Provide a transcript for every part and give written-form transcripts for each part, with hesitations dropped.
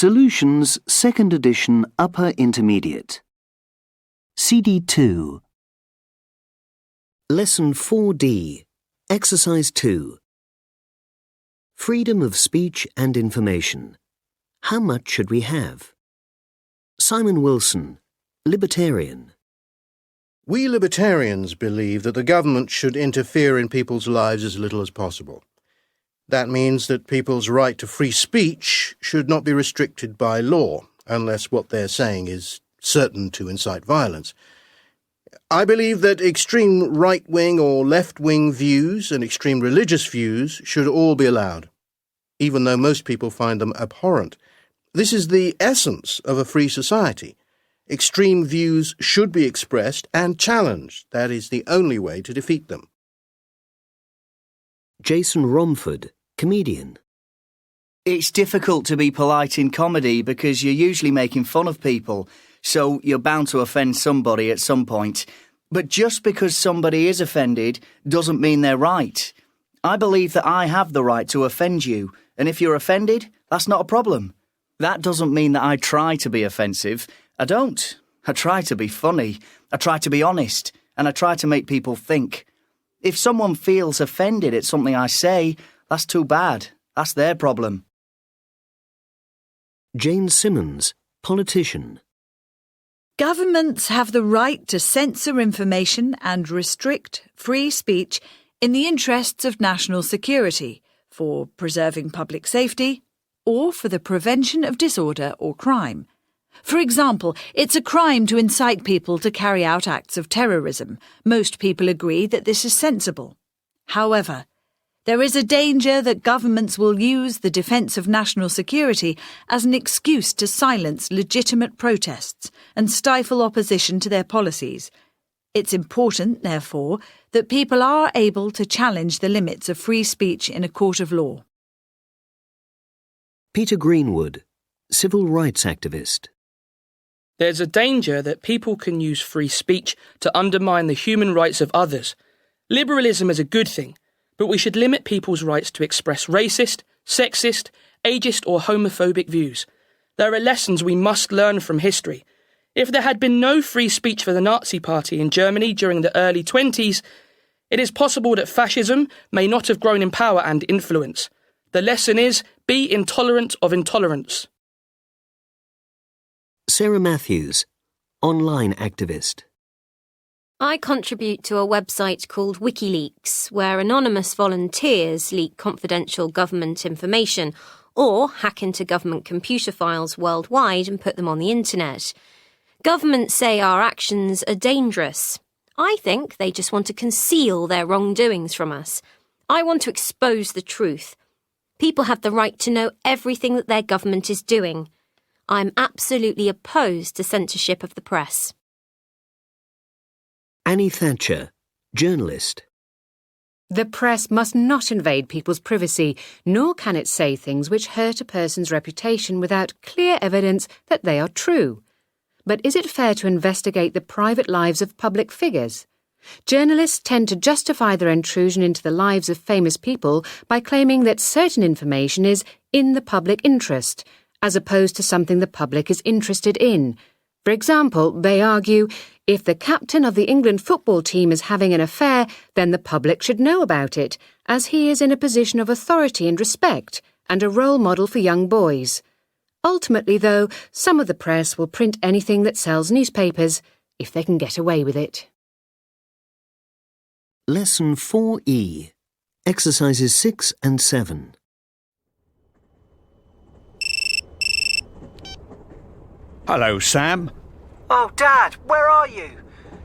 Solutions 2nd edition Upper Intermediate. cd2. Lesson 4D. Exercise 2. Freedom of speech and information. How much should we have? Simon Wilson, Libertarian. We libertarians believe that the government should interfere in people's lives as little as possible. That means that people's right to free speech should not be restricted by law, unless what they're saying is certain to incite violence. I believe that extreme right-wing or left-wing views and extreme religious views should all be allowed, even though most people find them abhorrent. This is the essence of a free society. Extreme views should be expressed and challenged. That is the only way to defeat them. Jason Romford, comedian. It's difficult to be polite in comedy because you're usually making fun of people, so you're bound to offend somebody at some point. But just because somebody is offended doesn't mean they're right. I believe that I have the right to offend you, and if you're offended, that's not a problem. That doesn't mean that I try to be offensive. I don't. I try to be funny. I try to be honest, and I try to make people think. If someone feels offended at something I say, that's too bad. That's their problem. Jane Simmons, politician. Governments have the right to censor information and restrict free speech in the interests of national security, for preserving public safety, or for the prevention of disorder or crime. For example, it's a crime to incite people to carry out acts of terrorism. Most people agree that this is sensible. However, there is a danger that governments will use the defence of national security as an excuse to silence legitimate protests and stifle opposition to their policies. It's important, therefore, that people are able to challenge the limits of free speech in a court of law. Peter Greenwood, civil rights activist. There's a danger that people can use free speech to undermine the human rights of others. Liberalism is a good thing, but we should limit people's rights to express racist, sexist, ageist or homophobic views. There are lessons we must learn from history. If there had been no free speech for the Nazi Party in Germany during the early 1920s, it is possible that fascism may not have grown in power and influence. The lesson is, be intolerant of intolerance. Sarah Matthews, online activist. I contribute to a website called WikiLeaks, where anonymous volunteers leak confidential government information or hack into government computer files worldwide and put them on the internet. Governments say our actions are dangerous. I think they just want to conceal their wrongdoings from us. I want to expose the truth. People have the right to know everything that their government is doing. I'm absolutely opposed to censorship of the press. Annie Thatcher, journalist. The press must not invade people's privacy, nor can it say things which hurt a person's reputation without clear evidence that they are true. But is it fair to investigate the private lives of public figures? Journalists tend to justify their intrusion into the lives of famous people by claiming that certain information is in the public interest, as opposed to something the public is interested in. For example, they argue, if the captain of the England football team is having an affair, then the public should know about it, as he is in a position of authority and respect, and a role model for young boys. Ultimately, though, some of the press will print anything that sells newspapers, if they can get away with it. Lesson 4E, Exercises 6 and 7. Hello, Sam. Oh, Dad, where are you?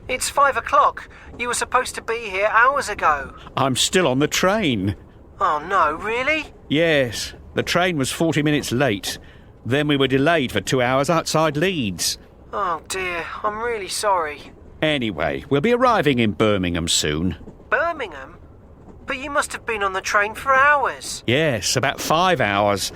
It's 5 o'clock. You were supposed to be here hours ago. I'm still on the train. Oh, no, really? Yes, the train was 40 minutes late. Then we were delayed for 2 hours outside Leeds. Oh, dear, I'm really sorry. Anyway, we'll be arriving in Birmingham soon. Birmingham? But you must have been on the train for hours. Yes, about 5 hours.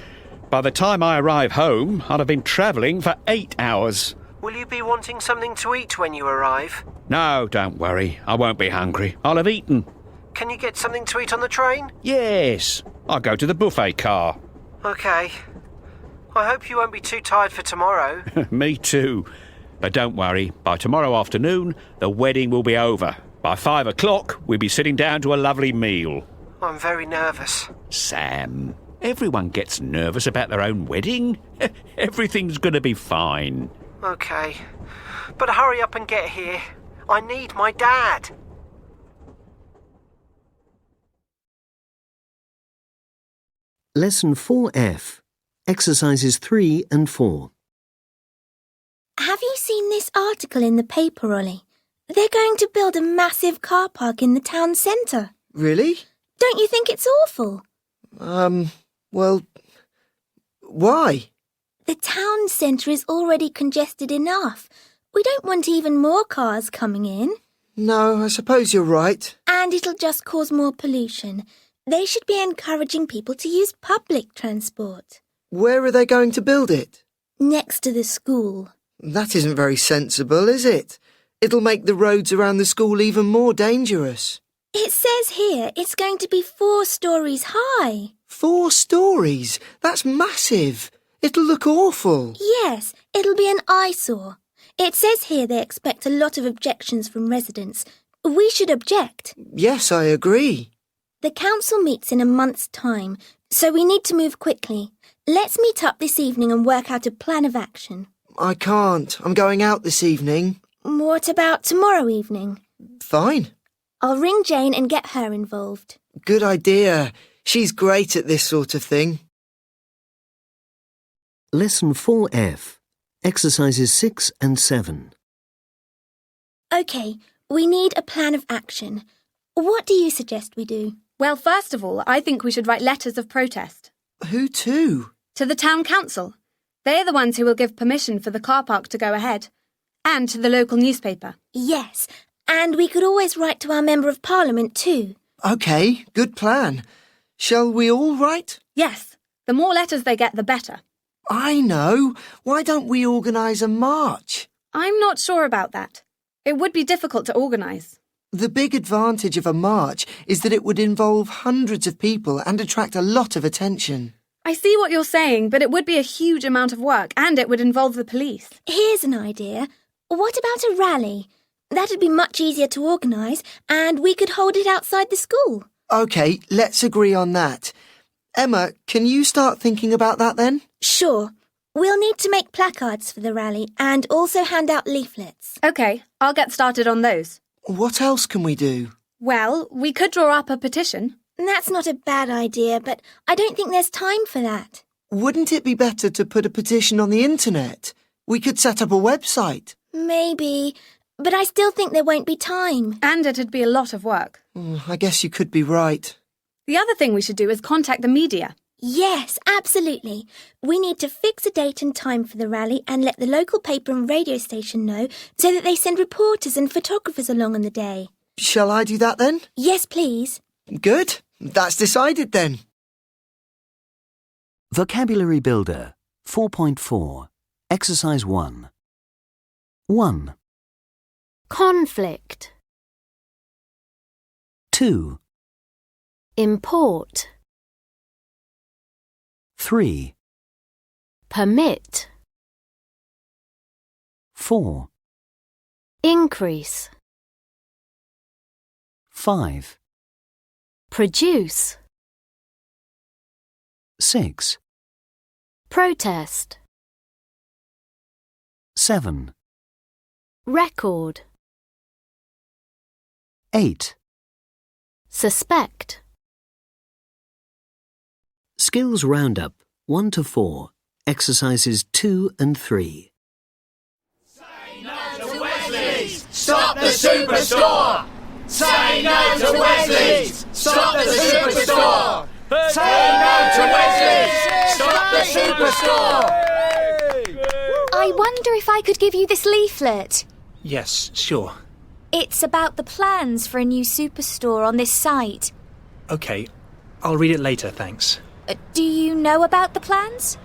By the time I arrive home, I'll have been travelling for 8 hours. Will you be wanting something to eat when you arrive? No, don't worry. I won't be hungry. I'll have eaten. Can you get something to eat on the train? Yes. I'll go to the buffet car. OK. I hope you won't be too tired for tomorrow. Me too. But don't worry, by tomorrow afternoon, the wedding will be over. By 5 o'clock, we'll be sitting down to a lovely meal. I'm very nervous. Sam, everyone gets nervous about their own wedding. Everything's going to be fine. OK. But hurry up and get here. I need my dad. Lesson 4F, Exercises 3 and 4. Have you seen this article in the paper, Ollie? They're going to build a massive car park in the town centre. Really? Don't you think it's awful? Well, why? The town centre is already congested enough. We don't want even more cars coming in. No, I suppose you're right. And it'll just cause more pollution. They should be encouraging people to use public transport. Where are they going to build it? Next to the school. That isn't very sensible, is it? It'll make the roads around the school even more dangerous. It says here it's going to be 4 stories high. 4 stories? That's massive. It'll look awful. Yes, it'll be an eyesore. It says here they expect a lot of objections from residents. We should object. Yes, I agree. The council meets in a month's time, so we need to move quickly. Let's meet up this evening and work out a plan of action. I can't. I'm going out this evening. What about tomorrow evening? Fine. I'll ring Jane and get her involved. Good idea. She's great at this sort of thing. Lesson 4F, Exercises 6 and 7. OK, we need a plan of action. What do you suggest we do? Well, first of all, I think we should write letters of protest. Who to? To the town council. They're the ones who will give permission for the car park to go ahead. And to the local newspaper. Yes, and we could always write to our Member of Parliament too. OK, good plan. Shall we all write? Yes. The more letters they get, the better. I know. Why don't we organise a march? I'm not sure about that. It would be difficult to organise. The big advantage of a march is that it would involve hundreds of people and attract a lot of attention. I see what you're saying, but it would be a huge amount of work and it would involve the police. Here's an idea. What about a rally? That'd be much easier to organise and we could hold it outside the school. OK, let's agree on that. Emma, can you start thinking about that then? Sure. We'll need to make placards for the rally and also hand out leaflets. OK, I'll get started on those. What else can we do? Well, we could draw up a petition. That's not a bad idea, but I don't think there's time for that. Wouldn't it be better to put a petition on the internet? We could set up a website. Maybe, but I still think there won't be time. And it'd be a lot of work. I guess you could be right. The other thing we should do is contact the media. Yes, absolutely. We need to fix a date and time for the rally and let the local paper and radio station know so that they send reporters and photographers along on the day. Shall I do that then? Yes, please. Good. That's decided then. Vocabulary Builder 4.4, Exercise 1. 1, Conflict. 2, Import. 3, Permit. 4, Increase. 5, Produce. 6, Protest. 7, Record. 8. Suspect. Skills Roundup 1 to 4, Exercises 2 and 3. Stop the Superstore! Say no to Wesley's! Stop the Superstore! Say no to Wesley's! Stop the Superstore! I wonder if I could give you this leaflet. Yes, sure. It's about the plans for a new superstore on this site. OK, I'll read it later, thanks. Do you know about the plans?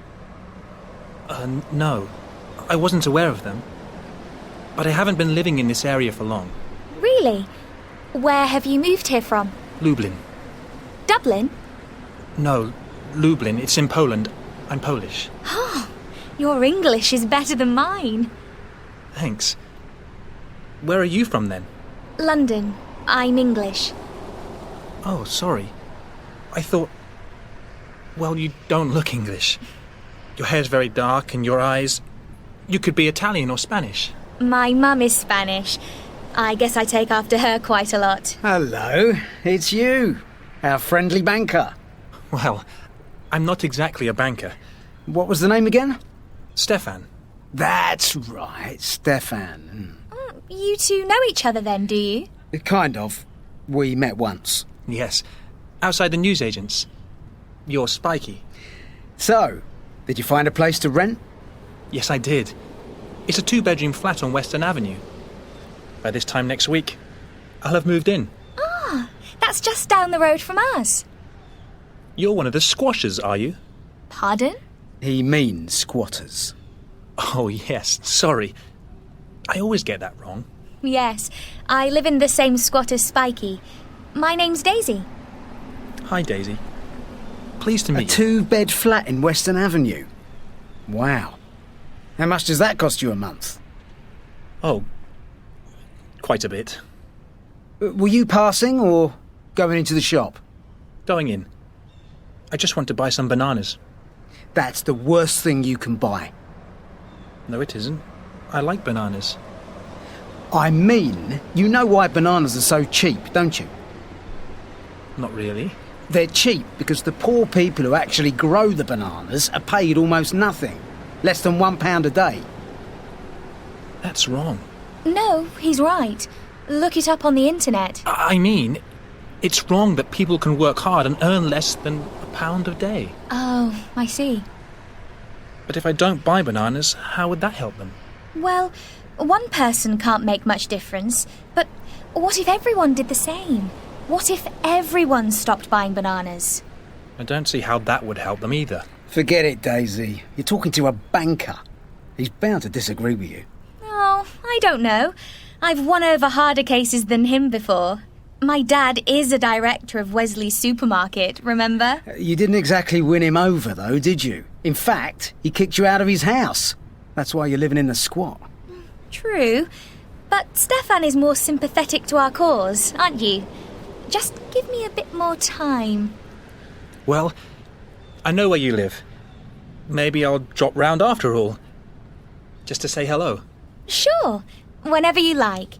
No. I wasn't aware of them. But I haven't been living in this area for long. Really? Where have you moved here from? Lublin. Dublin? No, Lublin. It's in Poland. I'm Polish. Oh, your English is better than mine. Thanks. Where are you from then? London. I'm English. Oh, sorry. I thought... Well, you don't look English. Your hair's very dark and your eyes... You could be Italian or Spanish. My mum is Spanish. I guess I take after her quite a lot. Hello, it's you, our friendly banker. Well, I'm not exactly a banker. What was the name again? Stefan. That's right, Stefan. You two know each other then, do you? Kind of. We met once. Yes, outside the newsagents. You're Spiky. So, did you find a place to rent? Yes, I did. It's a 2-bedroom flat on Western Avenue. By this time next week, I'll have moved in. Ah, that's just down the road from us. You're one of the squashers, are you? Pardon? He means squatters. Oh, yes, sorry. I always get that wrong. Yes, I live in the same squat as Spiky. My name's Daisy. Hi, Daisy. Pleased to meet you. A 2-bed flat in Western Avenue. Wow. How much does that cost you a month? Oh, quite a bit. Were you passing or going into the shop? Going in. I just want to buy some bananas. That's the worst thing you can buy. No, it isn't. I like bananas. I mean, you know why bananas are so cheap, don't you? Not really. They're cheap because the poor people who actually grow the bananas are paid almost nothing. Less than £1 a day. That's wrong. No, he's right. Look it up on the internet. I mean, it's wrong that people can work hard and earn less than £1 a day. Oh, I see. But if I don't buy bananas, how would that help them? Well, one person can't make much difference, but what if everyone did the same? What if everyone stopped buying bananas? I don't see how that would help them either. Forget it, Daisy. You're talking to a banker. He's bound to disagree with you. Oh, I don't know. I've won over harder cases than him before. My dad is a director of Wesley's supermarket, remember? You didn't exactly win him over, though, did you? In fact, he kicked you out of his house. That's why you're living in the squat. True. But Stefan is more sympathetic to our cause, aren't you? Just give me a bit more time. Well, I know where you live. Maybe I'll drop round after all. Just to say hello. Sure. Whenever you like.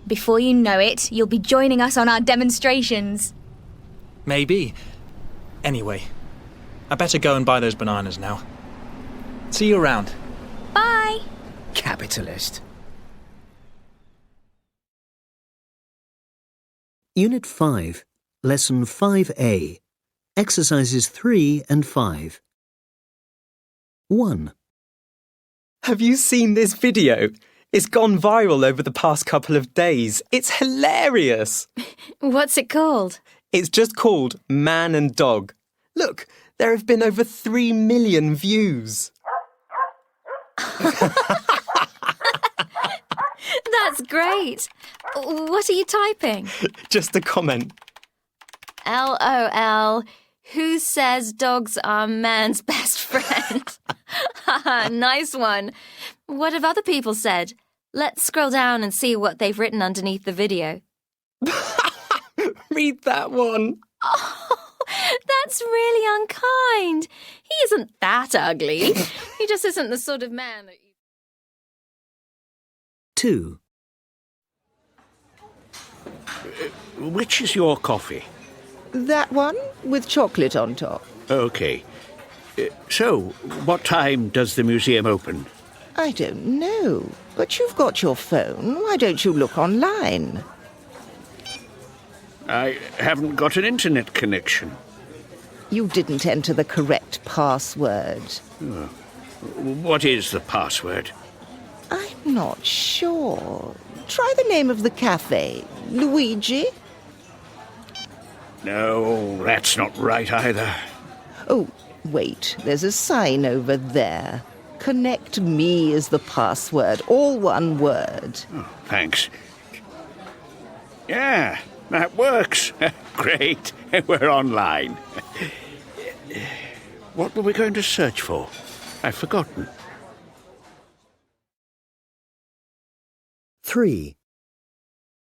Before you know it, you'll be joining us on our demonstrations. Maybe. Anyway, I better go and buy those bananas now. See you around. Bye. Capitalist. Unit 5, Lesson 5A, Exercises 3 and 5. 1. Have you seen this video? It's gone viral over the past couple of days. It's hilarious. What's it called? It's just called Man and Dog. Look, there have been over 3 million views. That's great. What are you typing? Just a comment. LOL. Who says dogs are man's best friend? Haha, nice one. What have other people said? Let's scroll down and see what they've written underneath the video. Read that one. Oh, that's really unkind. He isn't that ugly. He just isn't the sort of man that you... 2. Which is your coffee? That one, with chocolate on top. OK. So, what time does the museum open? I don't know, but you've got your phone. Why don't you look online? I haven't got an internet connection. You didn't enter the correct password. Oh. What is the password? I'm not sure. Try the name of the cafe. Luigi? No, that's not right either. Oh, wait, there's a sign over there. Connect me is the password, all one word. Oh, thanks. Yeah, that works. Great, we're online. What were we going to search for? I've forgotten. 3.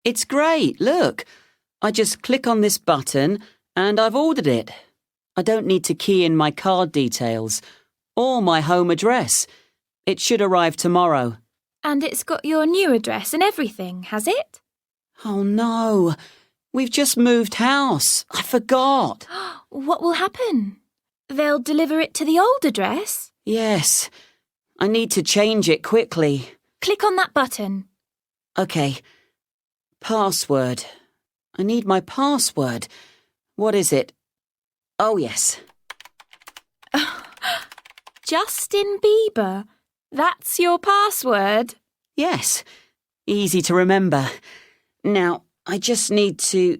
It's great, look. I just click on this button and I've ordered it. I don't need to key in my card details or my home address. It should arrive tomorrow. And it's got your new address and everything, has it? Oh no, we've just moved house. I forgot. What will happen? They'll deliver it to the old address? Yes, I need to change it quickly. Click on that button. OK. Password. I need my password. What is it? Oh, yes. Justin Bieber? That's your password? Yes. Easy to remember. Now, I just need to...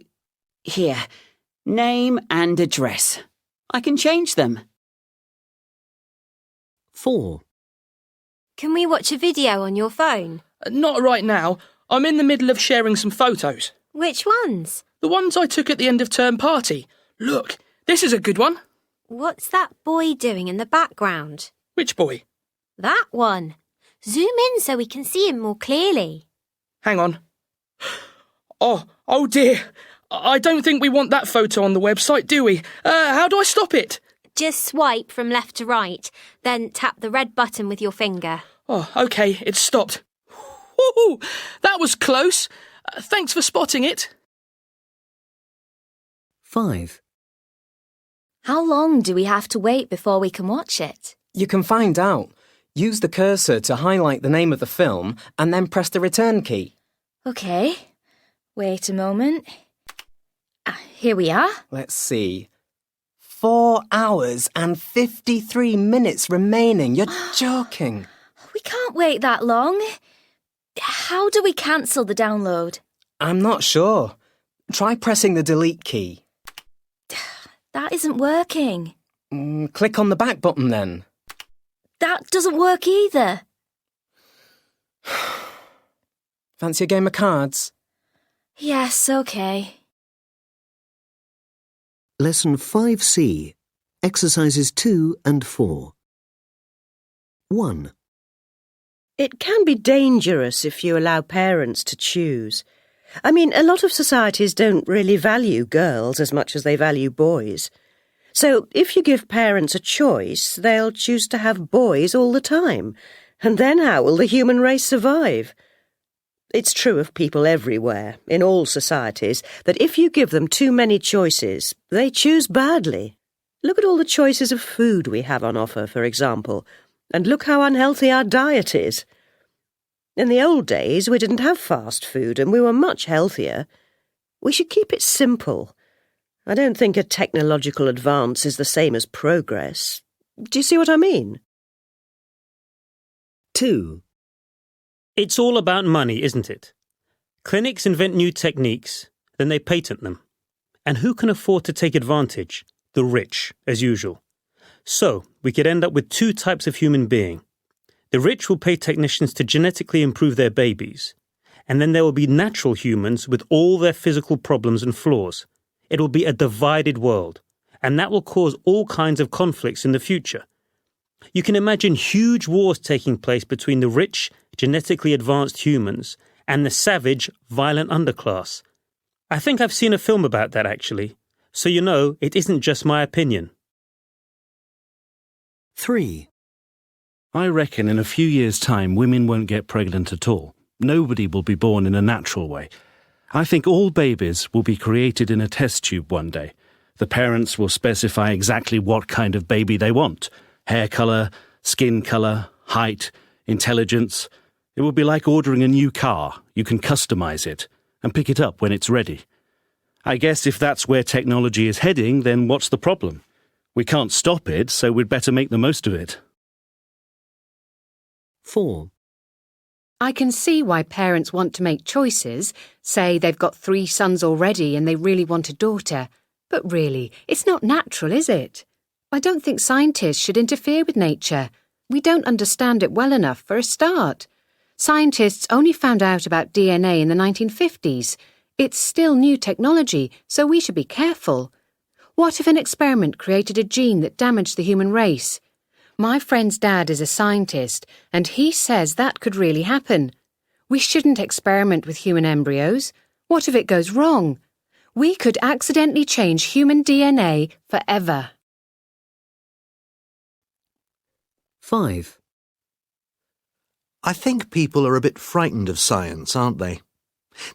Here. Name and address. I can change them. 4. Can we watch a video on your phone? Not right now. I'm in the middle of sharing some photos. Which ones? The ones I took at the end of term party. Look, this is a good one. What's that boy doing in the background? Which boy? That one. Zoom in so we can see him more clearly. Hang on. Oh dear. I don't think we want that photo on the website, do we? How do I stop it? Just swipe from left to right, then tap the red button with your finger. Oh, OK, it's stopped. Woo-hoo, that was close. Thanks for spotting it. 5. How long do we have to wait before we can watch it? You can find out. Use the cursor to highlight the name of the film and then press the return key. OK. Wait a moment. Here we are. Let's see. 4 hours and 53 minutes remaining. You're joking. We can't wait that long. How do we cancel the download? I'm not sure. Try pressing the delete key. That isn't working. Click on the back button then. That doesn't work either. Fancy a game of cards? Yes, OK. Lesson 5C, Exercises 2 and 4. 1. It can be dangerous if you allow parents to choose. I mean, a lot of societies don't really value girls as much as they value boys. So if you give parents a choice, they'll choose to have boys all the time. And then how will the human race survive? It's true of people everywhere, in all societies, that if you give them too many choices, they choose badly. Look at all the choices of food we have on offer, for example, and look how unhealthy our diet is. In the old days, we didn't have fast food and we were much healthier. We should keep it simple. I don't think a technological advance is the same as progress. Do you see what I mean? 2. It's all about money, isn't it? Clinics invent new techniques, then they patent them. And who can afford to take advantage? The rich, as usual. So, we could end up with 2 types of human being. The rich will pay technicians to genetically improve their babies. And then there will be natural humans with all their physical problems and flaws. It will be a divided world. And that will cause all kinds of conflicts in the future. You can imagine huge wars taking place between the rich, genetically advanced humans and the savage, violent underclass. I think I've seen a film about that, actually. So you know, it isn't just my opinion. 3. I reckon in a few years' time women won't get pregnant at all. Nobody will be born in a natural way. I think all babies will be created in a test tube one day. The parents will specify exactly what kind of baby they want. Hair colour, skin colour, height, intelligence. It will be like ordering a new car. You can customise it and pick it up when it's ready. I guess if that's where technology is heading, then what's the problem? We can't stop it, so we'd better make the most of it. 4. I can see why parents want to make choices, say they've got 3 sons already and they really want a daughter. But really, it's not natural, is it? I don't think scientists should interfere with nature. We don't understand it well enough for a start. Scientists only found out about DNA in the 1950s. It's still new technology, so we should be careful. What if an experiment created a gene that damaged the human race? My friend's dad is a scientist, and he says that could really happen. We shouldn't experiment with human embryos. What if it goes wrong? We could accidentally change human DNA forever. 5. I think people are a bit frightened of science, aren't they?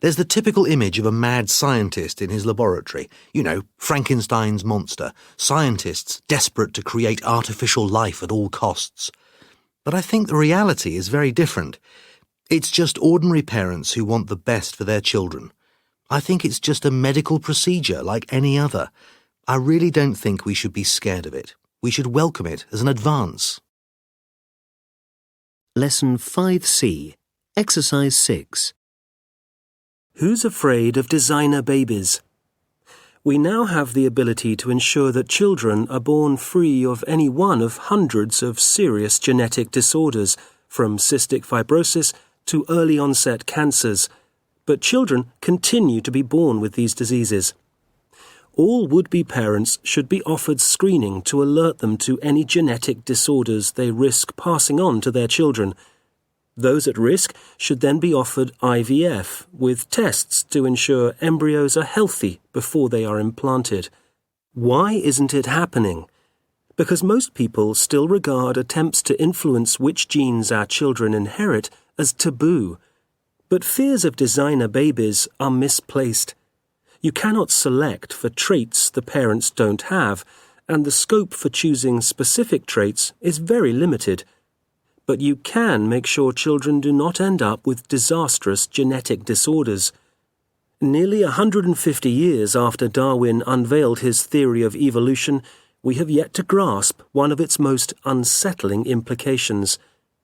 There's the typical image of a mad scientist in his laboratory. You know, Frankenstein's monster. Scientists desperate to create artificial life at all costs. But I think the reality is very different. It's just ordinary parents who want the best for their children. I think it's just a medical procedure like any other. I really don't think we should be scared of it. We should welcome it as an advance. Lesson 5C, Exercise 6. Who's afraid of designer babies? We now have the ability to ensure that children are born free of any one of hundreds of serious genetic disorders, from cystic fibrosis to early-onset cancers, but children continue to be born with these diseases. All would-be parents should be offered screening to alert them to any genetic disorders they risk passing on to their children. Those at risk should then be offered IVF, with tests to ensure embryos are healthy before they are implanted. Why isn't it happening? Because most people still regard attempts to influence which genes our children inherit as taboo. But fears of designer babies are misplaced. You cannot select for traits the parents don't have, and the scope for choosing specific traits is very limited. But you can make sure children do not end up with disastrous genetic disorders. Nearly 150 years after Darwin unveiled his theory of evolution, we have yet to grasp one of its most unsettling implications.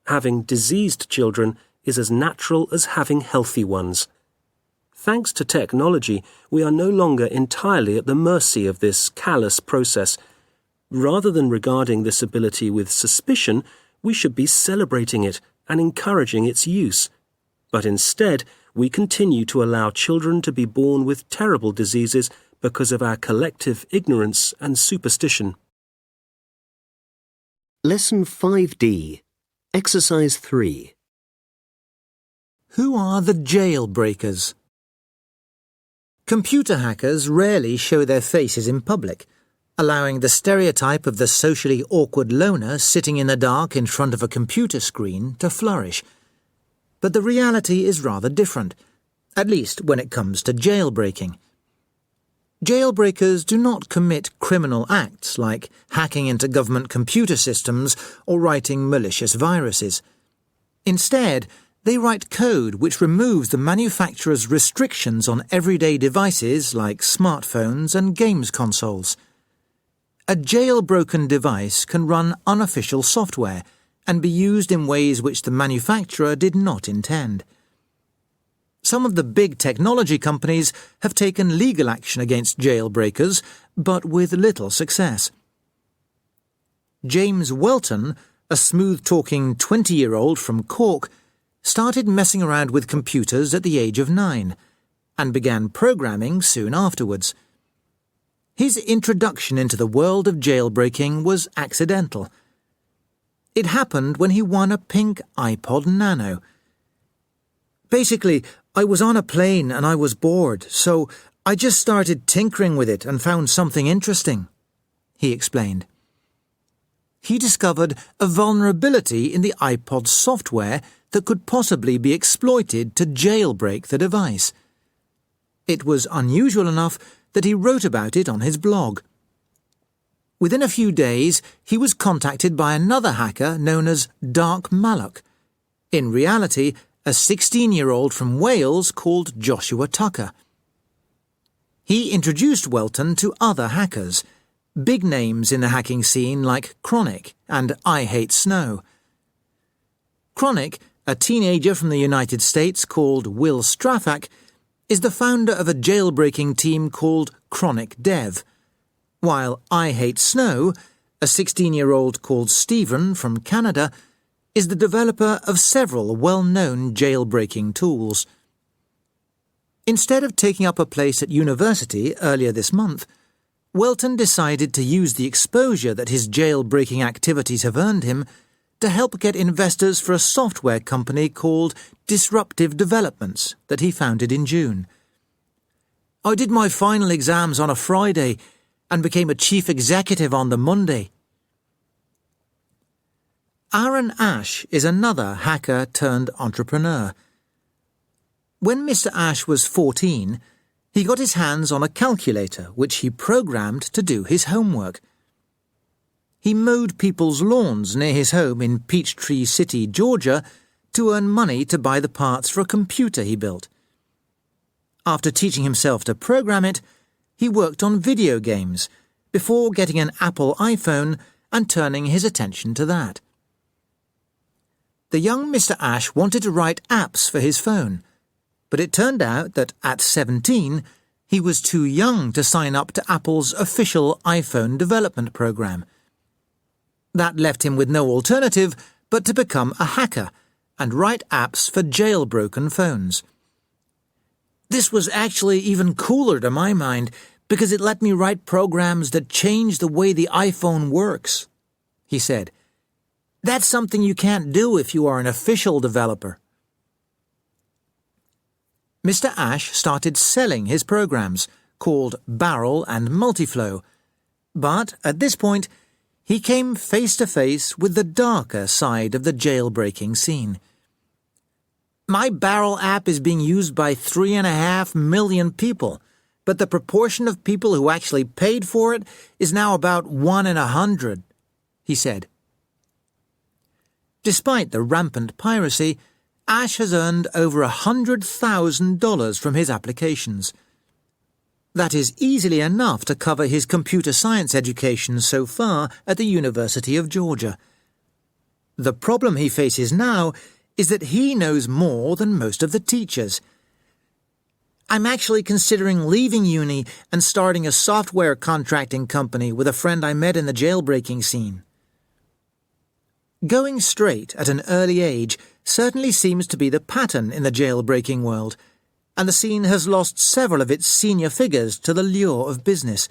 Having diseased children is as natural as having healthy ones. Thanks to technology, we are no longer entirely at the mercy of this callous process. Rather than regarding this ability with suspicion, we should be celebrating it and encouraging its use. But instead, we continue to allow children to be born with terrible diseases because of our collective ignorance and superstition. Lesson 5D, Exercise 3. Who are the jailbreakers? Computer hackers rarely show their faces in public, allowing the stereotype of the socially awkward loner sitting in the dark in front of a computer screen to flourish. But the reality is rather different, at least when it comes to jailbreaking. Jailbreakers do not commit criminal acts like hacking into government computer systems or writing malicious viruses. Instead, they write code which removes the manufacturer's restrictions on everyday devices like smartphones and games consoles. A jailbroken device can run unofficial software and be used in ways which the manufacturer did not intend. Some of the big technology companies have taken legal action against jailbreakers, but with little success. James Welton, a smooth-talking 20-year-old from Cork, started messing around with computers at the age of 9 and began programming soon afterwards. His introduction into the world of jailbreaking was accidental. It happened when he won a pink iPod Nano. Basically, I was on a plane and I was bored, so I just started tinkering with it and found something interesting, he explained. He discovered a vulnerability in the iPod software that could possibly be exploited to jailbreak the device. It was unusual enough that he wrote about it on his blog. Within a few days, he was contacted by another hacker known as Dark Malloch. In reality, a 16-year-old from Wales called Joshua Tucker. He introduced Welton to other hackers, big names in the hacking scene like Chronic and I Hate Snow. Chronic, a teenager from the United States called Will Strafak, is the founder of a jailbreaking team called Chronic Dev, while I Hate Snow, a 16-year-old called Stephen from Canada, is the developer of several well-known jailbreaking tools. Instead of taking up a place at university earlier this month, Welton decided to use the exposure that his jail-breaking activities have earned him to help get investors for a software company called Disruptive Developments that he founded in June. I did my final exams on a Friday and became a chief executive on the Monday. Aaron Ash is another hacker turned entrepreneur. When Mr. Ash was 14, he got his hands on a calculator which he programmed to do his homework. He mowed people's lawns near his home in Peachtree City, Georgia, to earn money to buy the parts for a computer he built. After teaching himself to program it, he worked on video games before getting an Apple iPhone and turning his attention to that. The young Mr. Ash wanted to write apps for his phone, but it turned out that at 17, he was too young to sign up to Apple's official iPhone development program. That left him with no alternative but to become a hacker and write apps for jailbroken phones. This was actually even cooler to my mind because it let me write programs that change the way the iPhone works, he said. That's something you can't do if you are an official developer. Mr. Ash started selling his programs, called Barrel and Multiflow, but at this point he came face to face with the darker side of the jailbreaking scene. My Barrel app is being used by 3.5 million people, but the proportion of people who actually paid for it is now about 1 in 100, he said. Despite the rampant piracy, Ash has earned over $100,000 from his applications. That is easily enough to cover his computer science education so far at the University of Georgia. The problem he faces now is that he knows more than most of the teachers. I'm actually considering leaving uni and starting a software contracting company with a friend I met in the jailbreaking scene. Going straight at an early age certainly seems to be the pattern in the jailbreaking world, and the scene has lost several of its senior figures to the lure of business.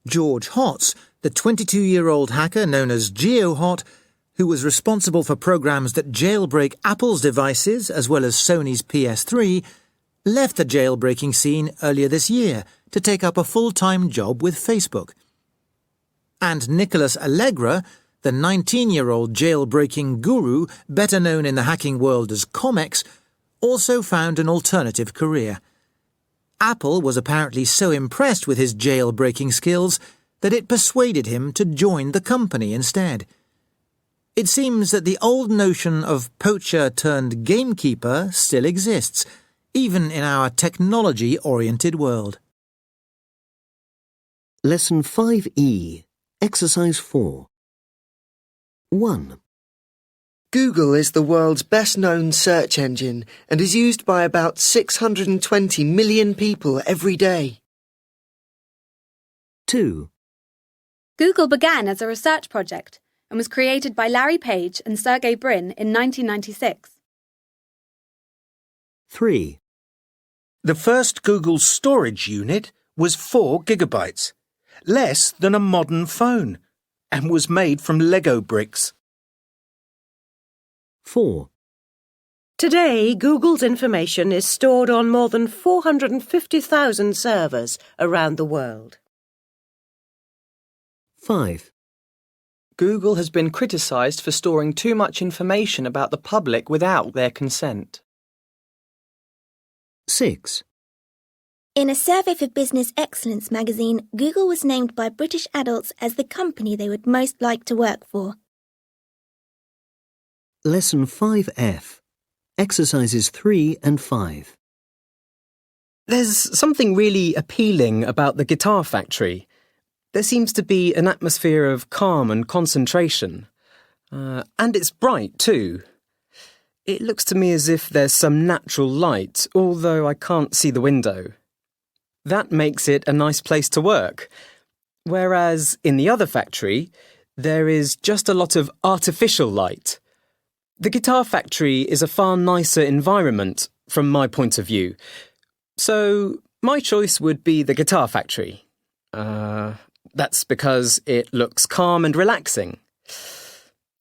George Hotz, the 22-year-old hacker known as GeoHot, who was responsible for programs that jailbreak Apple's devices as well as Sony's PS3, left the jailbreaking scene earlier this year to take up a full-time job with Facebook. And Nicholas Allegra, the 19-year-old jailbreaking guru, better known in the hacking world as Comex, also found an alternative career. Apple was apparently so impressed with his jailbreaking skills that it persuaded him to join the company instead. It seems that the old notion of poacher turned gamekeeper still exists, even in our technology-oriented world. Lesson 5E, Exercise 4. 1. Google is the world's best-known search engine and is used by about 620 million people every day. 2. Google began as a research project and was created by Larry Page and Sergey Brin in 1996. 3. The first Google storage unit was 4 gigabytes, less than a modern phone, and was made from Lego bricks. 4. Today, Google's information is stored on more than 450,000 servers around the world. 5. Google has been criticised for storing too much information about the public without their consent. 6. In a survey for Business Excellence magazine, Google was named by British adults as the company they would most like to work for. Lesson 5F, Exercises 3 and 5. There's something really appealing about the Guitar Factory. There seems to be an atmosphere of calm and concentration. And it's bright, too. It looks to me as if there's some natural light, although I can't see the window. That makes it a nice place to work. Whereas in the other factory, there is just a lot of artificial light. The Guitar Factory is a far nicer environment, from my point of view. So my choice would be the Guitar Factory. That's because it looks calm and relaxing.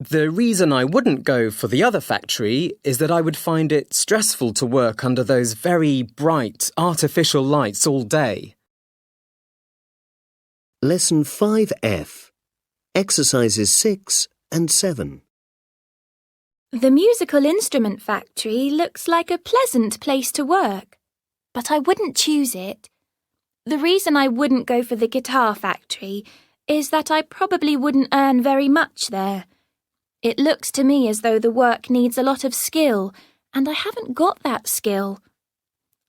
The reason I wouldn't go for the other factory is that I would find it stressful to work under those very bright, artificial lights all day. Lesson 5F. Exercises 6 and 7. The musical instrument factory looks like a pleasant place to work, but I wouldn't choose it. The reason I wouldn't go for the guitar factory is that I probably wouldn't earn very much there. It looks to me as though the work needs a lot of skill, and I haven't got that skill.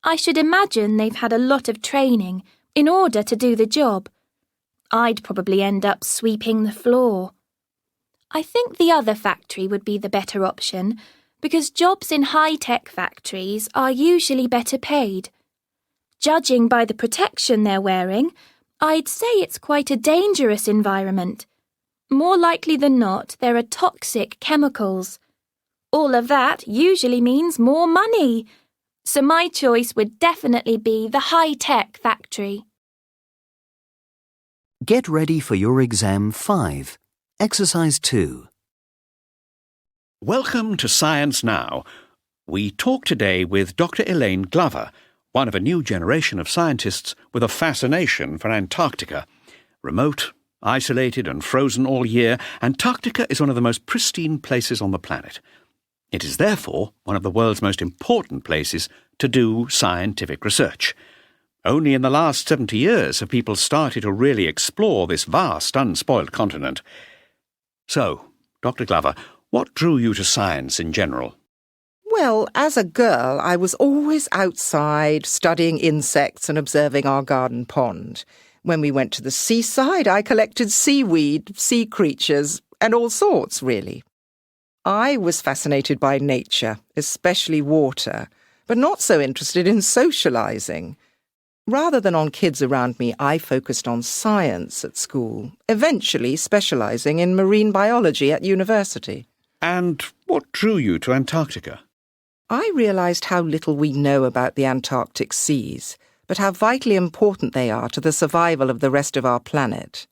I should imagine they've had a lot of training in order to do the job. I'd probably end up sweeping the floor. I think the other factory would be the better option, because jobs in high-tech factories are usually better paid. Judging by the protection they're wearing, I'd say it's quite a dangerous environment. More likely than not, there are toxic chemicals. All of that usually means more money. So my choice would definitely be the high-tech factory. Get ready for your exam 5. Exercise 2. Welcome to Science Now. We talk today with Dr. Elaine Glover, one of a new generation of scientists with a fascination for Antarctica. Remote, isolated and frozen all year, Antarctica is one of the most pristine places on the planet. It is therefore one of the world's most important places to do scientific research. Only in the last 70 years have people started to really explore this vast, unspoiled continent. So, Dr. Glover, what drew you to science in general? Well, as a girl, I was always outside studying insects and observing our garden pond. When we went to the seaside, I collected seaweed, sea creatures, and all sorts, really. I was fascinated by nature, especially water, but not so interested in socialising. Rather than on kids around me, I focused on science at school, eventually specialising in marine biology at university. And what drew you to Antarctica? I realised how little we know about the Antarctic seas, but how vitally important they are to the survival of the rest of our planet.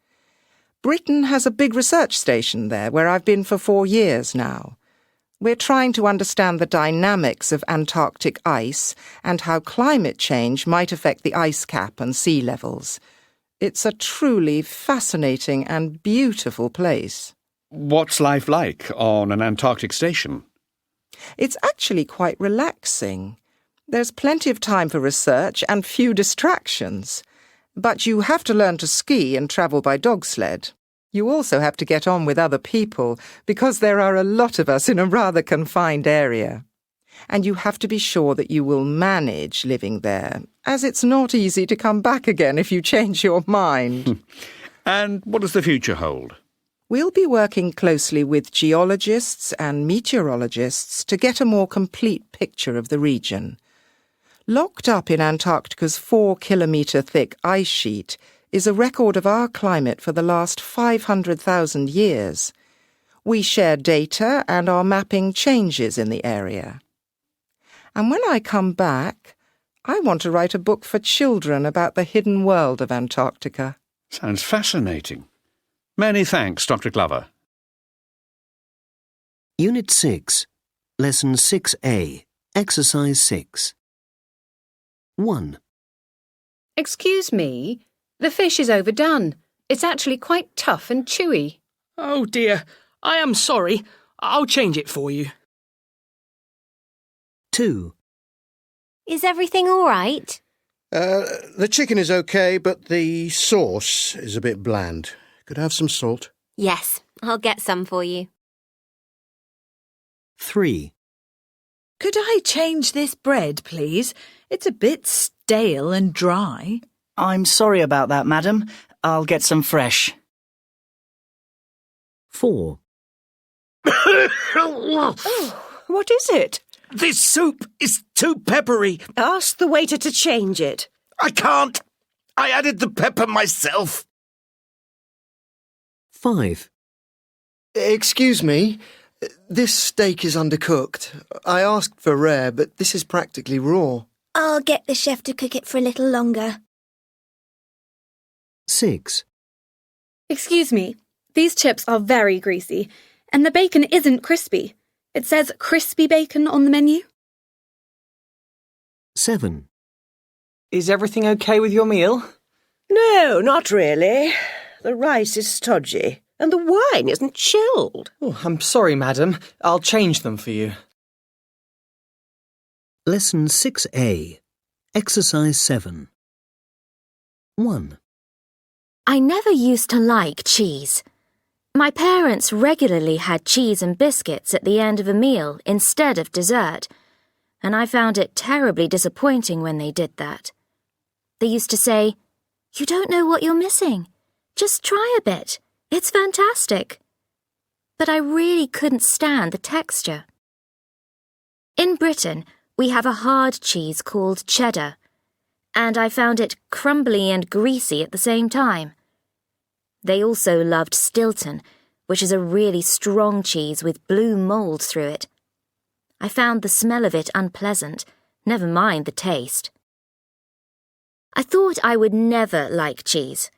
Britain has a big research station there, where I've been for 4 years now. We're trying to understand the dynamics of Antarctic ice and how climate change might affect the ice cap and sea levels. It's a truly fascinating and beautiful place. What's life like on an Antarctic station? It's actually quite relaxing. There's plenty of time for research and few distractions. But you have to learn to ski and travel by dog sled. You also have to get on with other people because there are a lot of us in a rather confined area. And you have to be sure that you will manage living there, as it's not easy to come back again if you change your mind. And what does the future hold? We'll be working closely with geologists and meteorologists to get a more complete picture of the region. Locked up in Antarctica's 4-kilometre-thick ice sheet is a record of our climate for the last 500,000 years. We share data and are mapping changes in the area. And when I come back, I want to write a book for children about the hidden world of Antarctica. Sounds fascinating. Many thanks, Dr. Glover. Unit 6, Lesson 6A, Exercise 6. 1. Excuse me, the fish is overdone. It's actually quite tough and chewy. Oh dear, I am sorry. I'll change it for you. 2. Is everything all right? The chicken is okay, but the sauce is a bit bland. Could I have some salt? Yes, I'll get some for you. 3. Could I change this bread, please? It's a bit stale and dry. I'm sorry about that, madam. I'll get some fresh. 4. What is it? This soup is too peppery. Ask the waiter to change it. I can't. I added the pepper myself. 5. Excuse me, this steak is undercooked. I asked for rare, but this is practically raw. I'll get the chef to cook it for a little longer. 6. Excuse me, these chips are very greasy, and the bacon isn't crispy. It says crispy bacon on the menu. 7. Is everything okay with your meal? No, not really. The rice is stodgy, and the wine isn't chilled. Oh, I'm sorry, madam. I'll change them for you. Lesson 6A. Exercise 7. 1. I never used to like cheese. My parents regularly had cheese and biscuits at the end of a meal instead of dessert, and I found it terribly disappointing when they did that. They used to say, "You don't know what you're missing. Just try a bit. It's fantastic." But I really couldn't stand the texture. In Britain, we have a hard cheese called cheddar, and I found it crumbly and greasy at the same time. They also loved Stilton, which is a really strong cheese with blue mould through it. I found the smell of it unpleasant, never mind the taste. I thought I would never like cheese,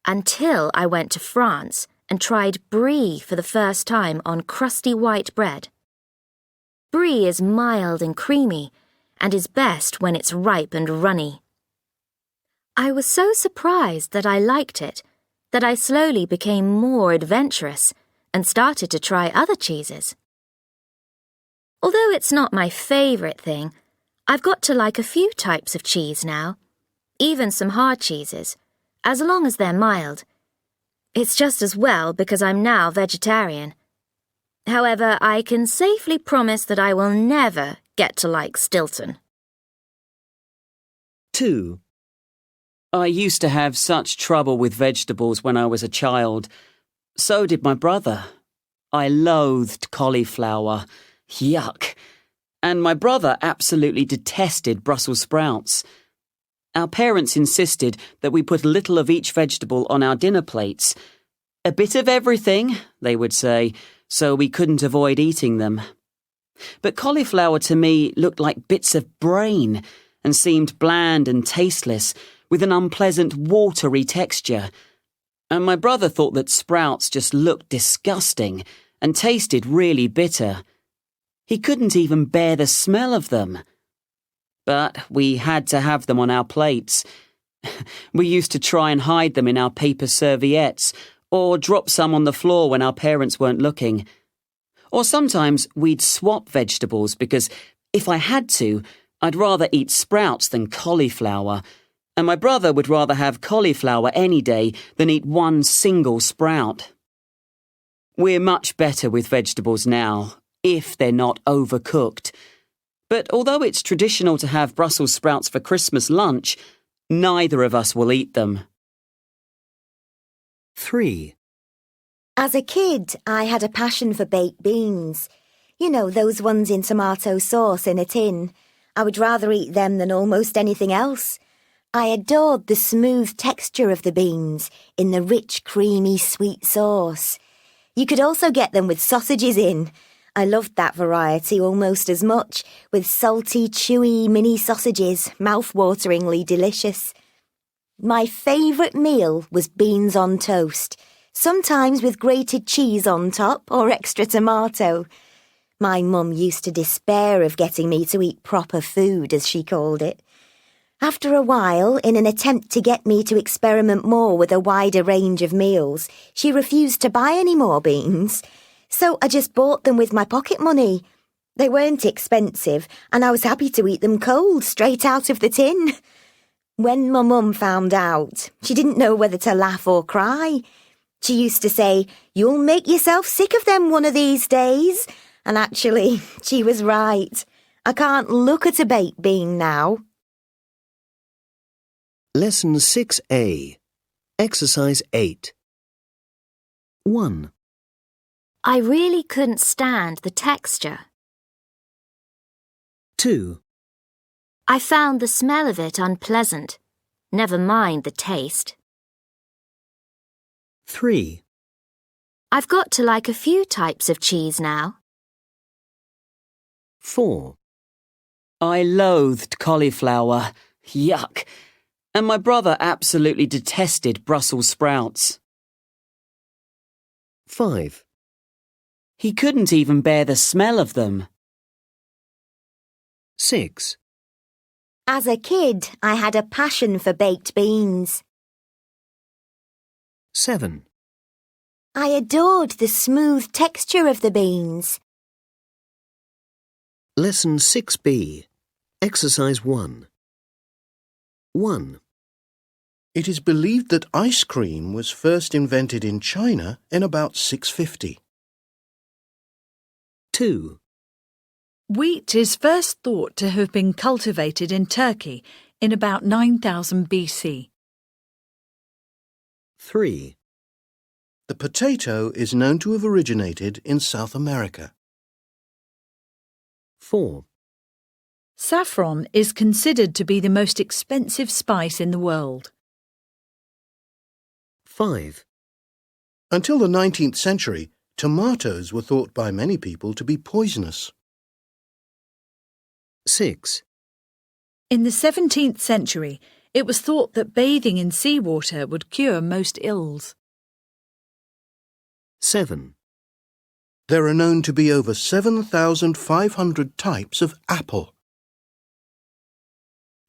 until I went to France and tried brie for the first time on crusty white bread. Brie is mild and creamy, and is best when it's ripe and runny. I was so surprised that I liked it, that I slowly became more adventurous and started to try other cheeses. Although it's not my favourite thing, I've got to like a few types of cheese now, even some hard cheeses, as long as they're mild. It's just as well because I'm now vegetarian. However, I can safely promise that I will never get to like Stilton. 2. I used to have such trouble with vegetables when I was a child. So did my brother. I loathed cauliflower. Yuck. And my brother absolutely detested Brussels sprouts. Our parents insisted that we put a little of each vegetable on our dinner plates. A bit of everything, they would say, so we couldn't avoid eating them. But cauliflower to me looked like bits of brain and seemed bland and tasteless, with an unpleasant watery texture. And my brother thought that sprouts just looked disgusting and tasted really bitter. He couldn't even bear the smell of them. But we had to have them on our plates. We used to try and hide them in our paper serviettes, or drop some on the floor when our parents weren't looking. Or sometimes we'd swap vegetables because, if I had to, I'd rather eat sprouts than cauliflower, and my brother would rather have cauliflower any day than eat one single sprout. We're much better with vegetables now, if they're not overcooked. But although it's traditional to have Brussels sprouts for Christmas lunch, neither of us will eat them. 3. As a kid, I had a passion for baked beans. You know, those ones in tomato sauce in a tin. I would rather eat them than almost anything else. I adored the smooth texture of the beans in the rich, creamy, sweet sauce. You could also get them with sausages in. I loved that variety almost as much, with salty, chewy mini sausages, mouth-wateringly delicious. My favourite meal was beans on toast, sometimes with grated cheese on top or extra tomato. My mum used to despair of getting me to eat proper food, as she called it. After a while, in an attempt to get me to experiment more with a wider range of meals, she refused to buy any more beans. So I just bought them with my pocket money. They weren't expensive, and I was happy to eat them cold, straight out of the tin. When my mum found out, she didn't know whether to laugh or cry. She used to say, "You'll make yourself sick of them one of these days." And actually, she was right. I can't look at a baked bean now. Lesson 6A. Exercise 8. 1. I really couldn't stand the texture. 2. I found the smell of it unpleasant, never mind the taste. 3. I've got to like a few types of cheese now. 4. I loathed cauliflower. Yuck. And my brother absolutely detested Brussels sprouts. 5. He couldn't even bear the smell of them. 6. As a kid, I had a passion for baked beans. 7. I adored the smooth texture of the beans. Lesson 6B. Exercise 1. 1. It is believed that ice cream was first invented in China in about 650. 2. Wheat is first thought to have been cultivated in Turkey in about 9000 BC. 3. The potato is known to have originated in South America. 4. Saffron is considered to be the most expensive spice in the world. 5. Until the 19th century, tomatoes were thought by many people to be poisonous. 6. In the 17th century, it was thought that bathing in seawater would cure most ills. 7. There are known to be over 7,500 types of apple.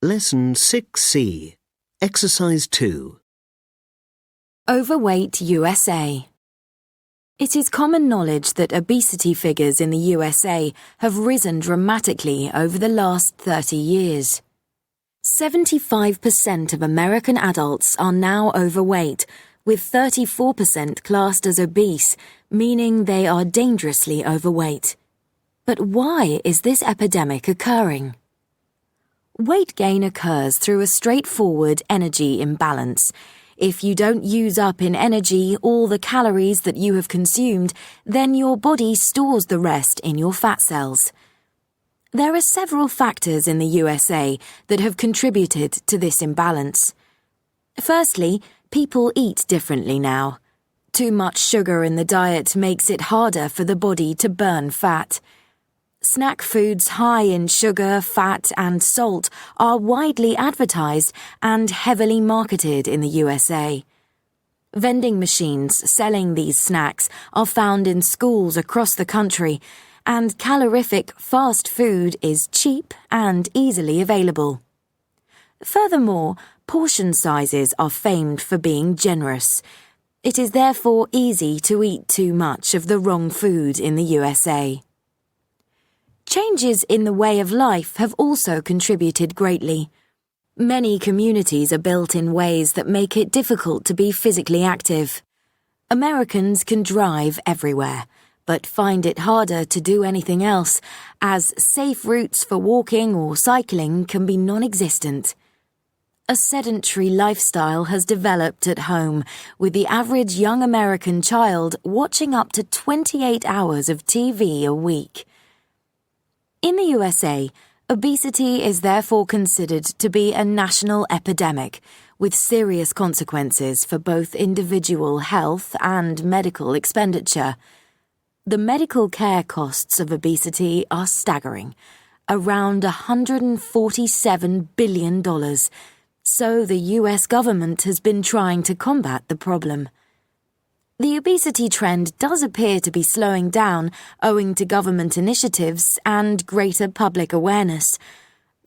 Lesson 6C. Exercise 2. Overweight USA. It is common knowledge that obesity figures in the USA have risen dramatically over the last 30 years. 75% of American adults are now overweight, with 34% classed as obese, meaning they are dangerously overweight. But why is this epidemic occurring? Weight gain occurs through a straightforward energy imbalance. If you don't use up in energy all the calories that you have consumed, then your body stores the rest in your fat cells. There are several factors in the USA that have contributed to this imbalance. Firstly, people eat differently now. Too much sugar in the diet makes it harder for the body to burn fat. Snack foods high in sugar, fat, and salt are widely advertised and heavily marketed in the USA. Vending machines selling these snacks are found in schools across the country, and calorific fast food is cheap and easily available. Furthermore, portion sizes are famed for being generous. It is therefore easy to eat too much of the wrong food in the USA. Changes in the way of life have also contributed greatly. Many communities are built in ways that make it difficult to be physically active. Americans can drive everywhere, but find it harder to do anything else, as safe routes for walking or cycling can be non-existent. A sedentary lifestyle has developed at home, with the average young American child watching up to 28 hours of TV a week. In the USA, obesity is therefore considered to be a national epidemic, with serious consequences for both individual health and medical expenditure. The medical care costs of obesity are staggering, around $147 billion, so the US government has been trying to combat the problem. The obesity trend does appear to be slowing down owing to government initiatives and greater public awareness.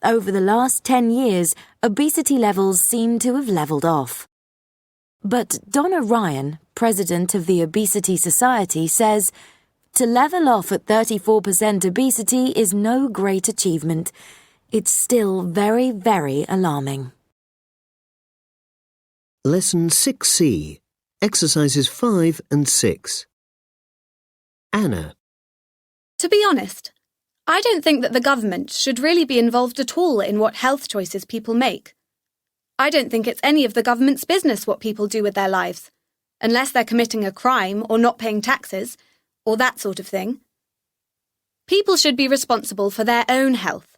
Over the last 10 years, obesity levels seem to have leveled off. But Donna Ryan, president of the Obesity Society, says, "To level off at 34% obesity is no great achievement. It's still very, very alarming." Lesson 6C. Exercises 5 and 6. Anna. To be honest, I don't think that the government should really be involved at all in what health choices people make. I don't think it's any of the government's business what people do with their lives, unless they're committing a crime or not paying taxes, or that sort of thing. People should be responsible for their own health.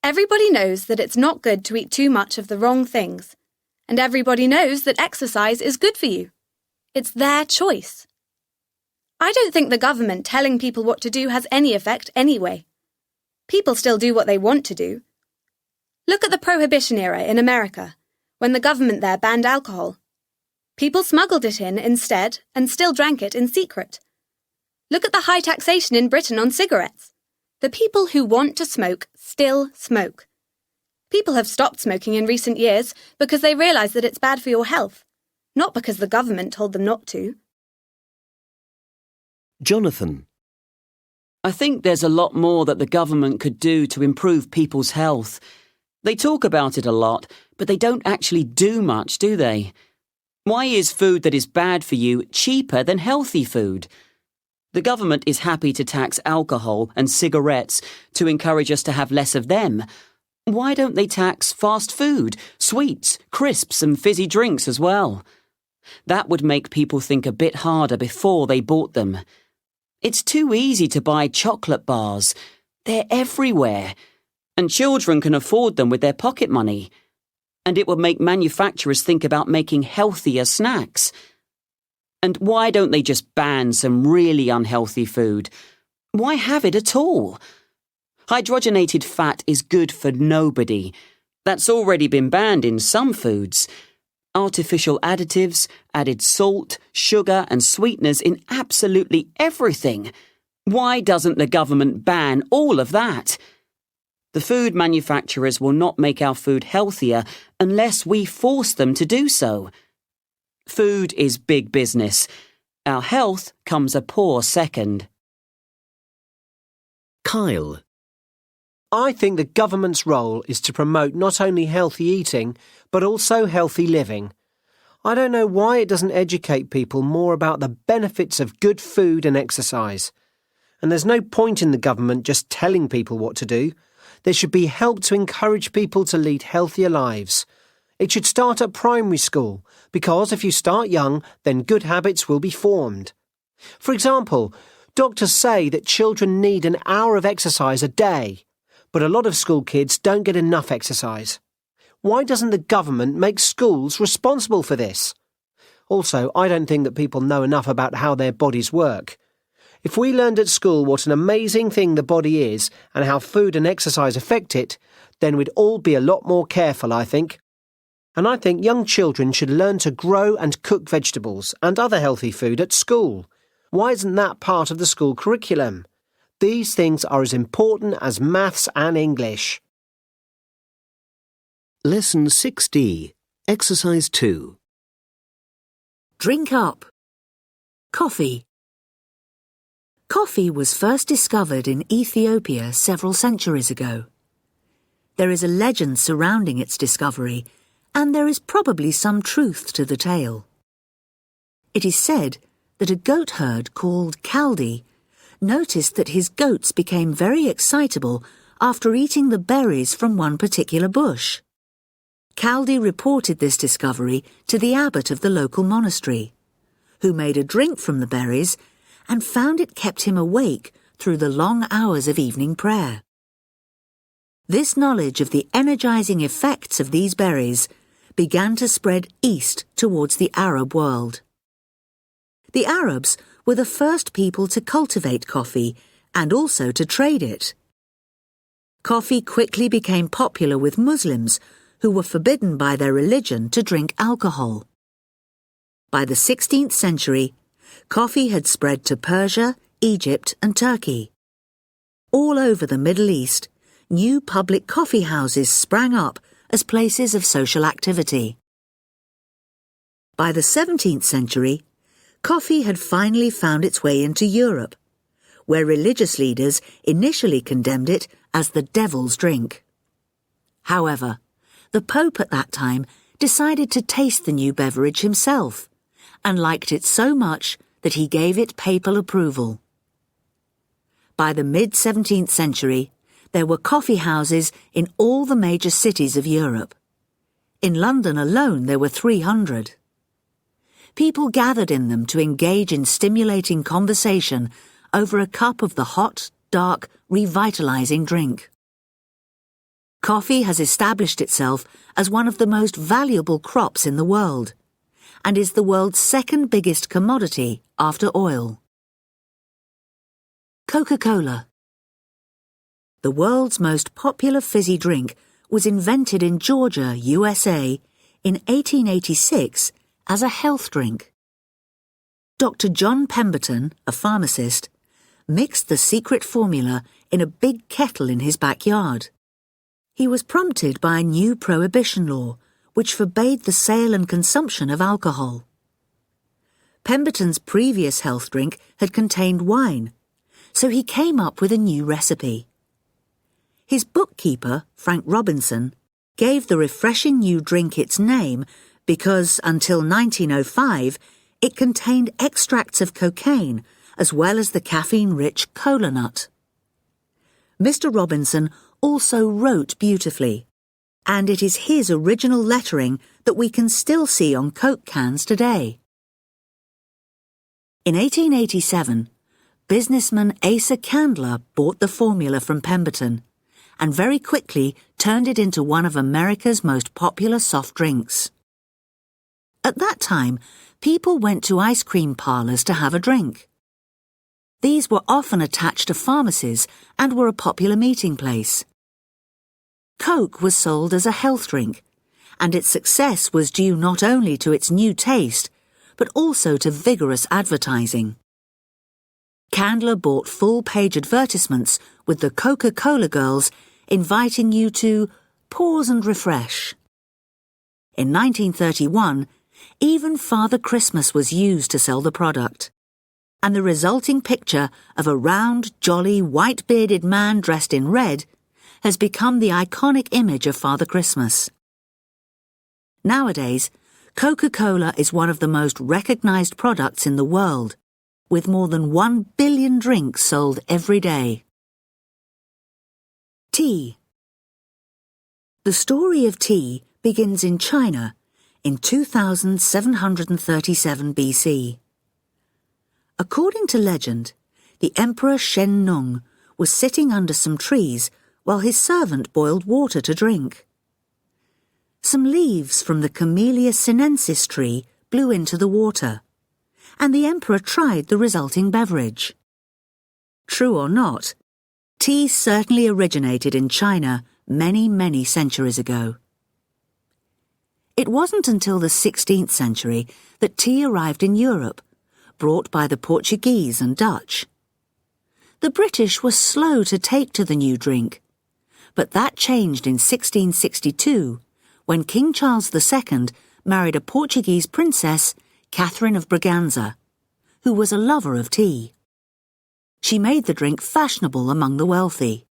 Everybody knows that it's not good to eat too much of the wrong things, and everybody knows that exercise is good for you. It's their choice. I don't think the government telling people what to do has any effect anyway. People still do what they want to do. Look at the Prohibition era in America, when the government there banned alcohol. People smuggled it in instead and still drank it in secret. Look at the high taxation in Britain on cigarettes. The people who want to smoke still smoke. People have stopped smoking in recent years because they realise that it's bad for your health, not because the government told them not to. Jonathan. I think there's a lot more that the government could do to improve people's health. They talk about it a lot, but they don't actually do much, do they? Why is food that is bad for you cheaper than healthy food? The government is happy to tax alcohol and cigarettes to encourage us to have less of them. Why don't they tax fast food, sweets, crisps and fizzy drinks as well? That would make people think a bit harder before they bought them. It's too easy to buy chocolate bars. They're everywhere. And children can afford them with their pocket money. And it would make manufacturers think about making healthier snacks. And why don't they just ban some really unhealthy food? Why have it at all? Hydrogenated fat is good for nobody. That's already been banned in some foods. Artificial additives, added salt, sugar and sweeteners in absolutely everything. Why doesn't the government ban all of that? The food manufacturers will not make our food healthier unless we force them to do so. Food is big business. Our health comes a poor second. Kyle. I think the government's role is to promote not only healthy eating, but also healthy living. I don't know why it doesn't educate people more about the benefits of good food and exercise. And there's no point in the government just telling people what to do. There should be help to encourage people to lead healthier lives. It should start at primary school, because if you start young, then good habits will be formed. For example, doctors say that children need an hour of exercise a day, but a lot of school kids don't get enough exercise. Why doesn't the government make schools responsible for this? Also, I don't think that people know enough about how their bodies work. If we learned at school what an amazing thing the body is and how food and exercise affect it, then we'd all be a lot more careful, I think. And I think young children should learn to grow and cook vegetables and other healthy food at school. Why isn't that part of the school curriculum? These things are as important as maths and English. Lesson 6D, Exercise 2. Drink up. Coffee. Coffee was first discovered in Ethiopia several centuries ago. There is a legend surrounding its discovery, and there is probably some truth to the tale. It is said that a goat herd called Kaldi noticed that his goats became very excitable after eating the berries from one particular bush. Kaldi reported this discovery to the abbot of the local monastery, who made a drink from the berries and found it kept him awake through the long hours of evening prayer. This knowledge of the energizing effects of these berries began to spread east towards the Arab world. The Arabs were the first people to cultivate coffee and also to trade it. Coffee quickly became popular with Muslims who were forbidden by their religion to drink alcohol. By the 16th century, coffee had spread to Persia, Egypt and Turkey. All over the Middle East, new public coffee houses sprang up as places of social activity. By the 17th century, coffee had finally found its way into Europe, where religious leaders initially condemned it as the devil's drink. However, the Pope at that time decided to taste the new beverage himself and liked it so much that he gave it papal approval. By the mid-17th century, there were coffee houses in all the major cities of Europe. In London alone, there were 300. People gathered in them to engage in stimulating conversation over a cup of the hot, dark, revitalizing drink. Coffee has established itself as one of the most valuable crops in the world and is the world's second biggest commodity after oil. Coca-Cola. The world's most popular fizzy drink was invented in Georgia, USA, in 1886 as a health drink. Dr. John Pemberton, a pharmacist, mixed the secret formula in a big kettle in his backyard. He was prompted by a new prohibition law which forbade the sale and consumption of alcohol. Pemberton's previous health drink had contained wine, so he came up with a new recipe. His bookkeeper, Frank Robinson, gave the refreshing new drink its name because, until 1905, it contained extracts of cocaine as well as the caffeine-rich cola nut. Mr. Robinson also wrote beautifully, and it is his original lettering that we can still see on Coke cans today. In 1887, businessman Asa Candler bought the formula from Pemberton and very quickly turned it into one of America's most popular soft drinks. At that time, people went to ice cream parlours to have a drink. These were often attached to pharmacies and were a popular meeting place. Coke was sold as a health drink, and its success was due not only to its new taste, but also to vigorous advertising. Candler bought full-page advertisements with the Coca-Cola girls inviting you to pause and refresh. In 1931, even Father Christmas was used to sell the product, and the resulting picture of a round, jolly, white-bearded man dressed in red has become the iconic image of Father Christmas. Nowadays, Coca-Cola is one of the most recognized products in the world, with more than 1 billion drinks sold every day. Tea. The story of tea begins in China in 2737 BC. According to legend, the Emperor Shen Nung was sitting under some trees while his servant boiled water to drink. Some leaves from the Camellia sinensis tree blew into the water, and the emperor tried the resulting beverage. True or not, tea certainly originated in China many, many centuries ago. It wasn't until the 16th century that tea arrived in Europe, brought by the Portuguese and Dutch. The British were slow to take to the new drink, but that changed in 1662 when King Charles II married a Portuguese princess, Catherine of Braganza, who was a lover of tea. She made the drink fashionable among the wealthy.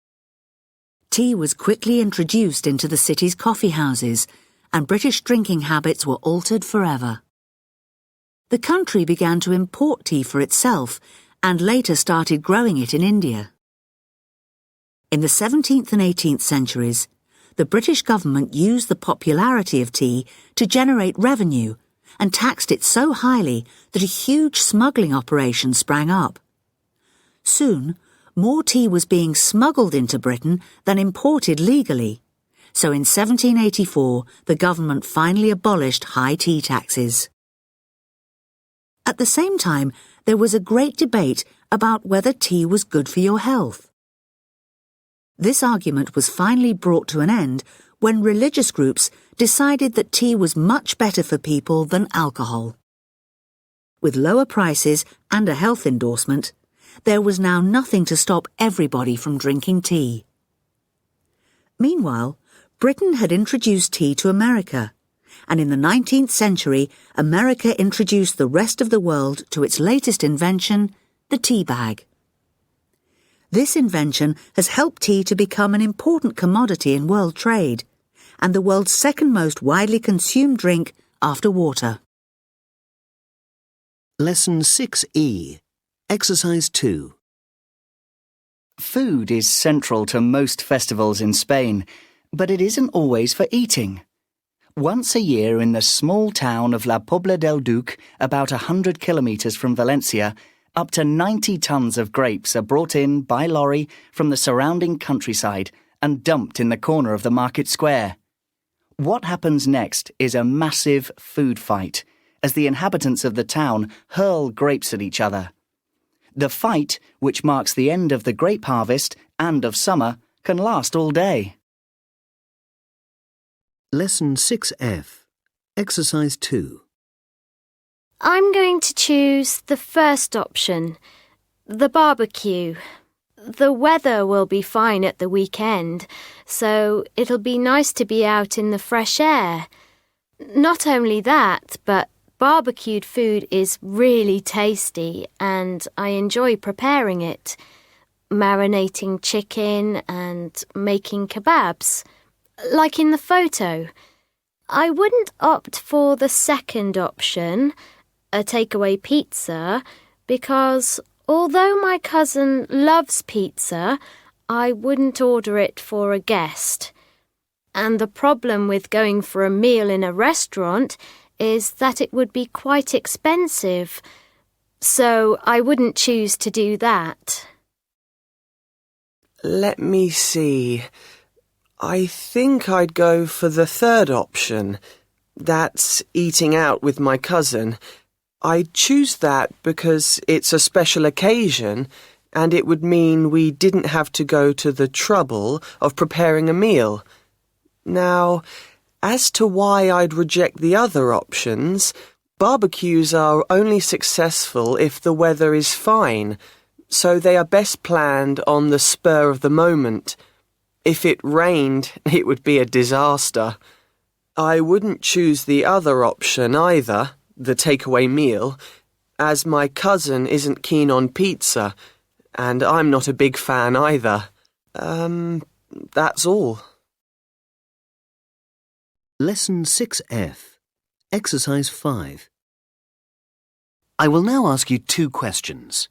Tea was quickly introduced into the city's coffee houses, and British drinking habits were altered forever. The country began to import tea for itself and later started growing it in India. In the 17th and 18th centuries, the British government used the popularity of tea to generate revenue and taxed it so highly that a huge smuggling operation sprang up. Soon, more tea was being smuggled into Britain than imported legally, so in 1784 the government finally abolished high tea taxes. At the same time, there was a great debate about whether tea was good for your health. This argument was finally brought to an end when religious groups decided that tea was much better for people than alcohol. With lower prices and a health endorsement, there was now nothing to stop everybody from drinking tea. Meanwhile, Britain had introduced tea to America, and in the 19th century, America introduced the rest of the world to its latest invention, the tea bag. This invention has helped tea to become an important commodity in world trade, and the world's second most widely consumed drink after water. Lesson 6E. Exercise 2. Food is central to most festivals in Spain, but it isn't always for eating. Once a year in the small town of La Pobla del Duc, about 100 kilometres from Valencia, up to 90 tons of grapes are brought in by lorry from the surrounding countryside and dumped in the corner of the market square. What happens next is a massive food fight, as the inhabitants of the town hurl grapes at each other. The fight, which marks the end of the grape harvest and of summer, can last all day. Lesson 6F. Exercise 2. I'm going to choose the first option, the barbecue. The weather will be fine at the weekend, so it'll be nice to be out in the fresh air. Not only that, but barbecued food is really tasty and I enjoy preparing it. Marinating chicken and making kebabs, like in the photo. I wouldn't opt for the second option, a takeaway pizza, because although my cousin loves pizza, I wouldn't order it for a guest. And the problem with going for a meal in a restaurant is that it would be quite expensive, so I wouldn't choose to do that. Let me see. I think I'd go for the third option. That's eating out with my cousin. I'd choose that because it's a special occasion and it would mean we didn't have to go to the trouble of preparing a meal. Now, as to why I'd reject the other options, barbecues are only successful if the weather is fine, so they are best planned on the spur of the moment. If it rained, it would be a disaster. I wouldn't choose the other option either, the takeaway meal, as my cousin isn't keen on pizza, and I'm not a big fan either. That's all. Lesson 6F, Exercise 5. I will now ask you 2 questions.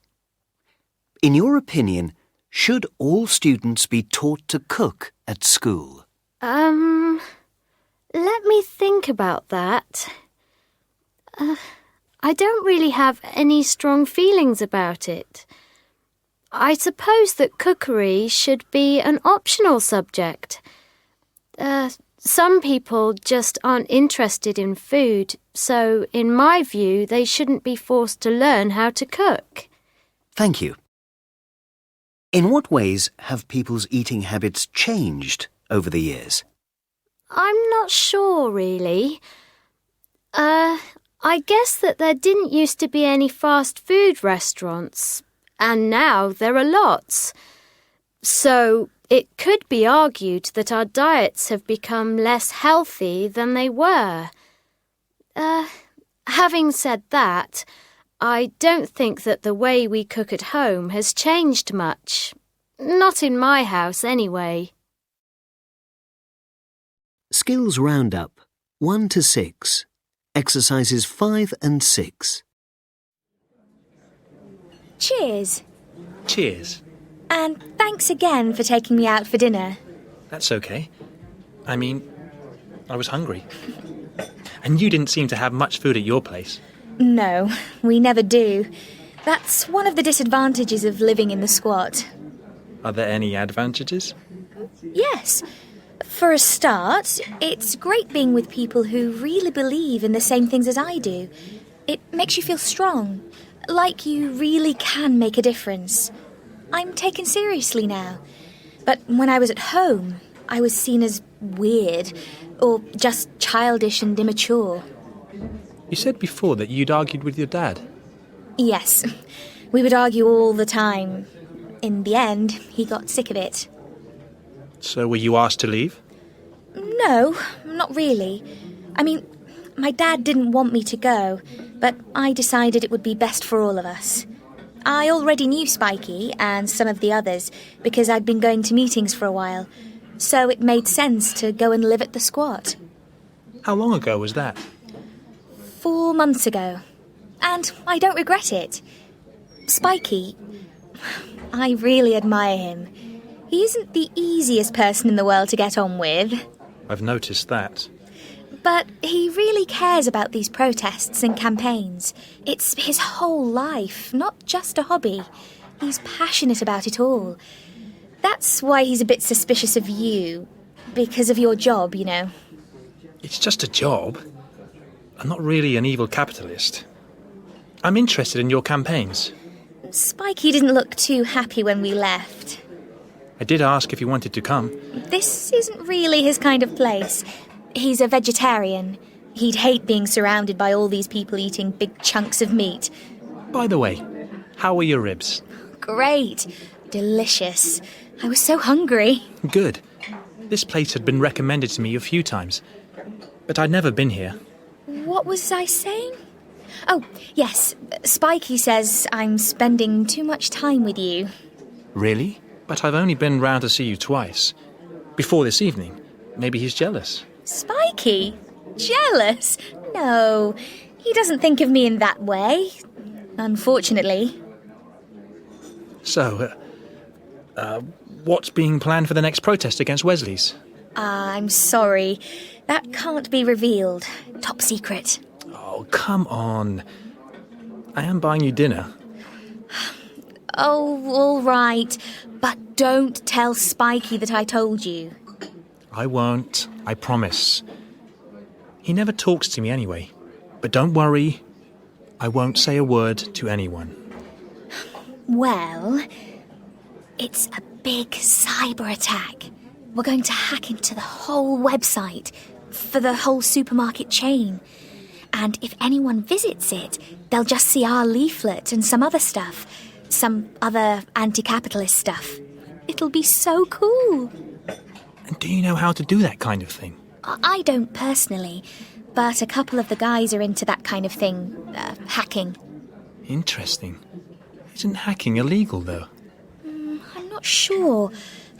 In your opinion, should all students be taught to cook at school? Let me think about that. I don't really have any strong feelings about it. I suppose that cookery should be an optional subject. Some people just aren't interested in food, so in my view, they shouldn't be forced to learn how to cook. Thank you. In what ways have people's eating habits changed over the years? I'm not sure, really. I guess that there didn't used to be any fast food restaurants, and now there are lots. So it could be argued that our diets have become less healthy than they were. Having said that, I don't think that the way we cook at home has changed much. Not in my house, anyway. Skills Roundup 1 to 6. Exercises 5 and 6. Cheers. Cheers. And thanks again for taking me out for dinner. That's okay. I mean, I was hungry. And you didn't seem to have much food at your place. No, we never do. That's one of the disadvantages of living in the squat. Are there any advantages? Yes. For a start, it's great being with people who really believe in the same things as I do. It makes you feel strong, like you really can make a difference. I'm taken seriously now. But when I was at home, I was seen as weird or just childish and immature. You said before that you'd argued with your dad. Yes, we would argue all the time. In the end, he got sick of it. So were you asked to leave? No, not really. I mean, my dad didn't want me to go, but I decided it would be best for all of us. I already knew Spiky and some of the others because I'd been going to meetings for a while, so it made sense to go and live at the squat. How long ago was that? 4 months ago. And I don't regret it. Spiky, I really admire him. He isn't the easiest person in the world to get on with. I've noticed that. But he really cares about these protests and campaigns. It's his whole life, not just a hobby. He's passionate about it all. That's why he's a bit suspicious of you. Because of your job, you know. It's just a job. I'm not really an evil capitalist. I'm interested in your campaigns. Spiky didn't look too happy when we left. I did ask if you wanted to come. This isn't really his kind of place. He's a vegetarian. He'd hate being surrounded by all these people eating big chunks of meat. By the way, how are your ribs? Great. Delicious. I was so hungry. Good. This place had been recommended to me a few times, but I'd never been here. What was I saying? Oh, yes. Spikey says I'm spending too much time with you. Really? But I've only been round to see you twice. Before this evening. Maybe he's jealous. Spikey? Jealous? No, he doesn't think of me in that way. Unfortunately. So, what's being planned for the next protest against Wesley's? I'm sorry. That can't be revealed. Top secret. Oh, come on. I am buying you dinner. Oh, all right. But don't tell Spikey that I told you. I won't. I promise. He never talks to me anyway. But don't worry. I won't say a word to anyone. Well, it's a big cyber attack. We're going to hack into the whole website for the whole supermarket chain. And if anyone visits it, they'll just see our leaflet and some other stuff. Some other anti-capitalist stuff. It'll be so cool. And do you know how to do that kind of thing? I don't personally, but a couple of the guys are into that kind of thing. Hacking. Interesting. Isn't hacking illegal, though? I'm not sure.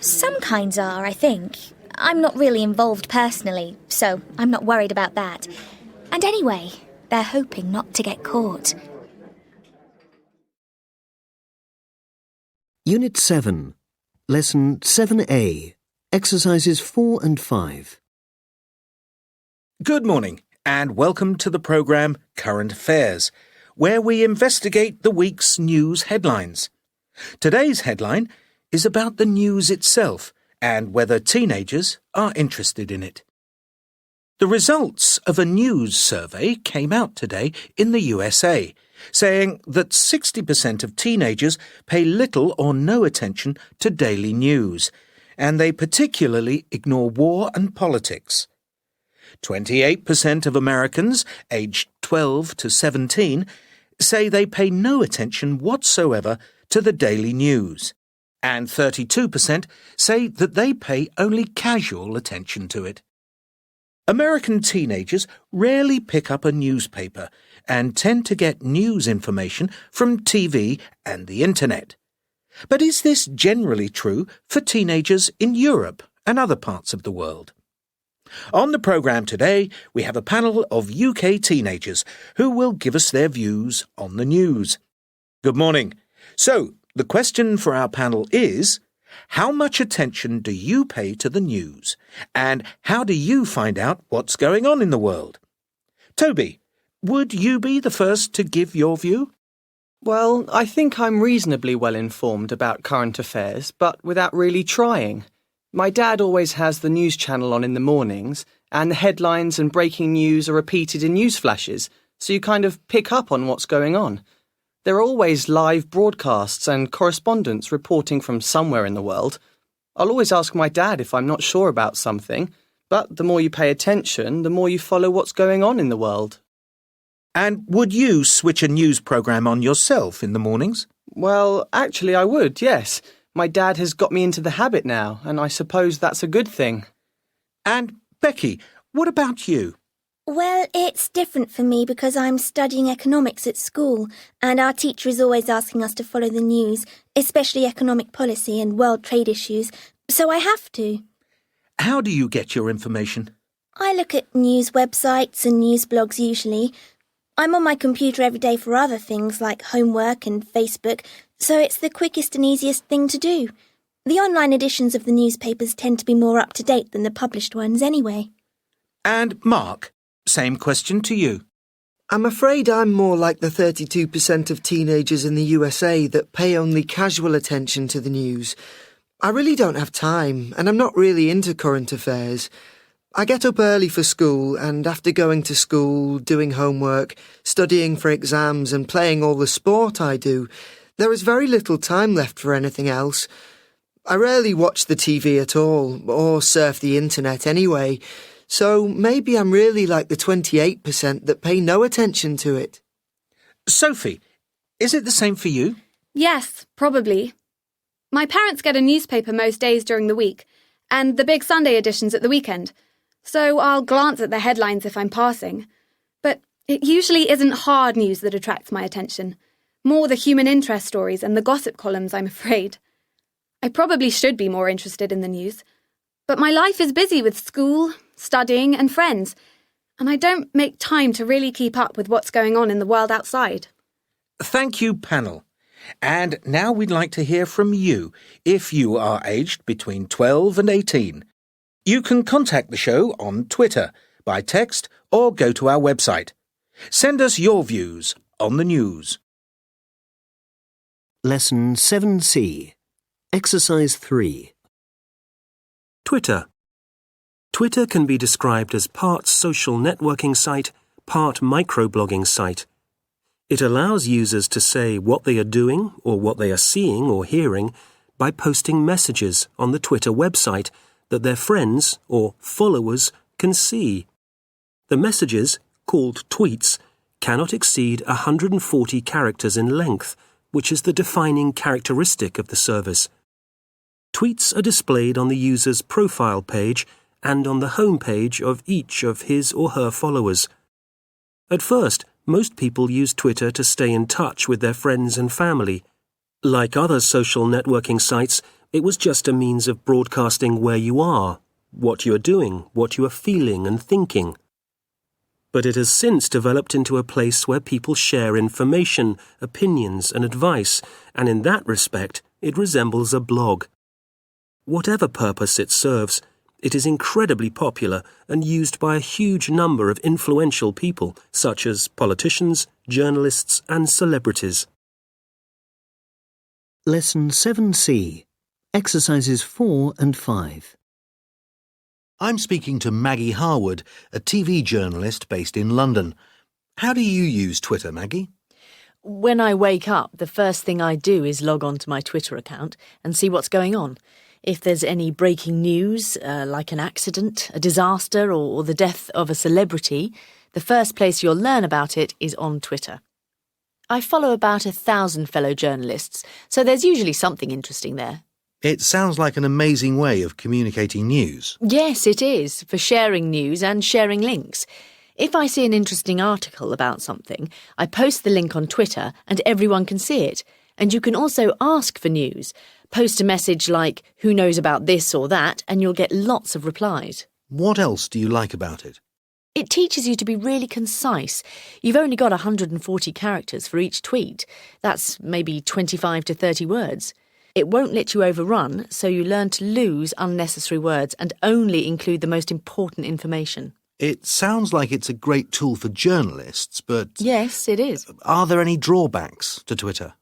Some kinds are, I think. I'm not really involved personally, so I'm not worried about that. And anyway, they're hoping not to get caught. Unit 7, Lesson 7A, Exercises 4 and 5. Good morning, and welcome to the programme Current Affairs, where we investigate the week's news headlines. Today's headline is about the news itself and whether teenagers are interested in it. The results of a news survey came out today in the USA, saying that 60% of teenagers pay little or no attention to daily news, and they particularly ignore war and politics. 28% of Americans aged 12 to 17 say they pay no attention whatsoever to the daily news, and 32% say that they pay only casual attention to it. American teenagers rarely pick up a newspaper and tend to get news information from TV and the internet. But is this generally true for teenagers in Europe and other parts of the world? On the programme today, we have a panel of UK teenagers who will give us their views on the news. Good morning. So, the question for our panel is, how much attention do you pay to the news? And how do you find out what's going on in the world? Toby, would you be the first to give your view? Well, I think I'm reasonably well informed about current affairs, but without really trying. My dad always has the news channel on in the mornings, and the headlines and breaking news are repeated in news flashes, so you kind of pick up on what's going on. There are always live broadcasts and correspondents reporting from somewhere in the world. I'll always ask my dad if I'm not sure about something, but the more you pay attention, the more you follow what's going on in the world. And would you switch a news programme on yourself in the mornings? Well, actually I would, yes. My dad has got me into the habit now, and I suppose that's a good thing. And, Becky, what about you? Well, it's different for me because I'm studying economics at school, and our teacher is always asking us to follow the news, especially economic policy and world trade issues, so I have to. How do you get your information? I look at news websites and news blogs usually. I'm on my computer every day for other things like homework and Facebook, so it's the quickest and easiest thing to do. The online editions of the newspapers tend to be more up-to-date than the published ones anyway. And Mark, same question to you. I'm afraid I'm more like the 32% of teenagers in the USA that pay only casual attention to the news. I really don't have time, and I'm not really into current affairs. I get up early for school, and after going to school, doing homework, studying for exams and playing all the sport I do, there is very little time left for anything else. I rarely watch the TV at all, or surf the internet anyway, So maybe I'm really like the 28% that pay no attention to it. Sophie, is it the same for you? Yes, probably. My parents get a newspaper most days during the week, and the big Sunday editions at the weekend, so I'll glance at the headlines if I'm passing. But it usually isn't hard news that attracts my attention, more the human interest stories and the gossip columns, I'm afraid. I probably should be more interested in the news, but my life is busy with school, studying and friends, and I don't make time to really keep up with what's going on in the world outside. Thank you, panel. And now we'd like to hear from you if you are aged between 12 and 18. You can contact the show on Twitter, by text, or go to our website. Send us your views on the news. Lesson 7C. Exercise 3. Twitter. Twitter can be described as part social networking site, part microblogging site. It allows users to say what they are doing or what they are seeing or hearing by posting messages on the Twitter website that their friends or followers can see. The messages, called tweets, cannot exceed 140 characters in length, which is the defining characteristic of the service. Tweets are displayed on the user's profile page and on the home page of each of his or her followers. At first, most people use Twitter to stay in touch with their friends and family. Like other social networking sites, it was just a means of broadcasting where you are, what you are doing, what you are feeling and thinking. But it has since developed into a place where people share information, opinions and advice, and in that respect, it resembles a blog. Whatever purpose it serves, it is incredibly popular and used by a huge number of influential people, such as politicians, journalists, and celebrities. Lesson 7C. Exercises 4 and 5. I'm speaking to Maggie Harwood, a TV journalist based in London. How do you use Twitter, Maggie? When I wake up, the first thing I do is log on to my Twitter account and see what's going on. If there's any breaking news, like an accident, a disaster, or the death of a celebrity, the first place you'll learn about it is on Twitter. I follow about 1,000 fellow journalists, so there's usually something interesting there. It sounds like an amazing way of communicating news. Yes, it is, for sharing news and sharing links. If I see an interesting article about something, I post the link on Twitter and everyone can see it. And you can also ask for news. Post a message like, who knows about this or that, and you'll get lots of replies. What else do you like about it? It teaches you to be really concise. You've only got 140 characters for each tweet. That's maybe 25 to 30 words. It won't let you overrun, so you learn to lose unnecessary words and only include the most important information. It sounds like it's a great tool for journalists, but... Yes, it is. Are there any drawbacks to Twitter?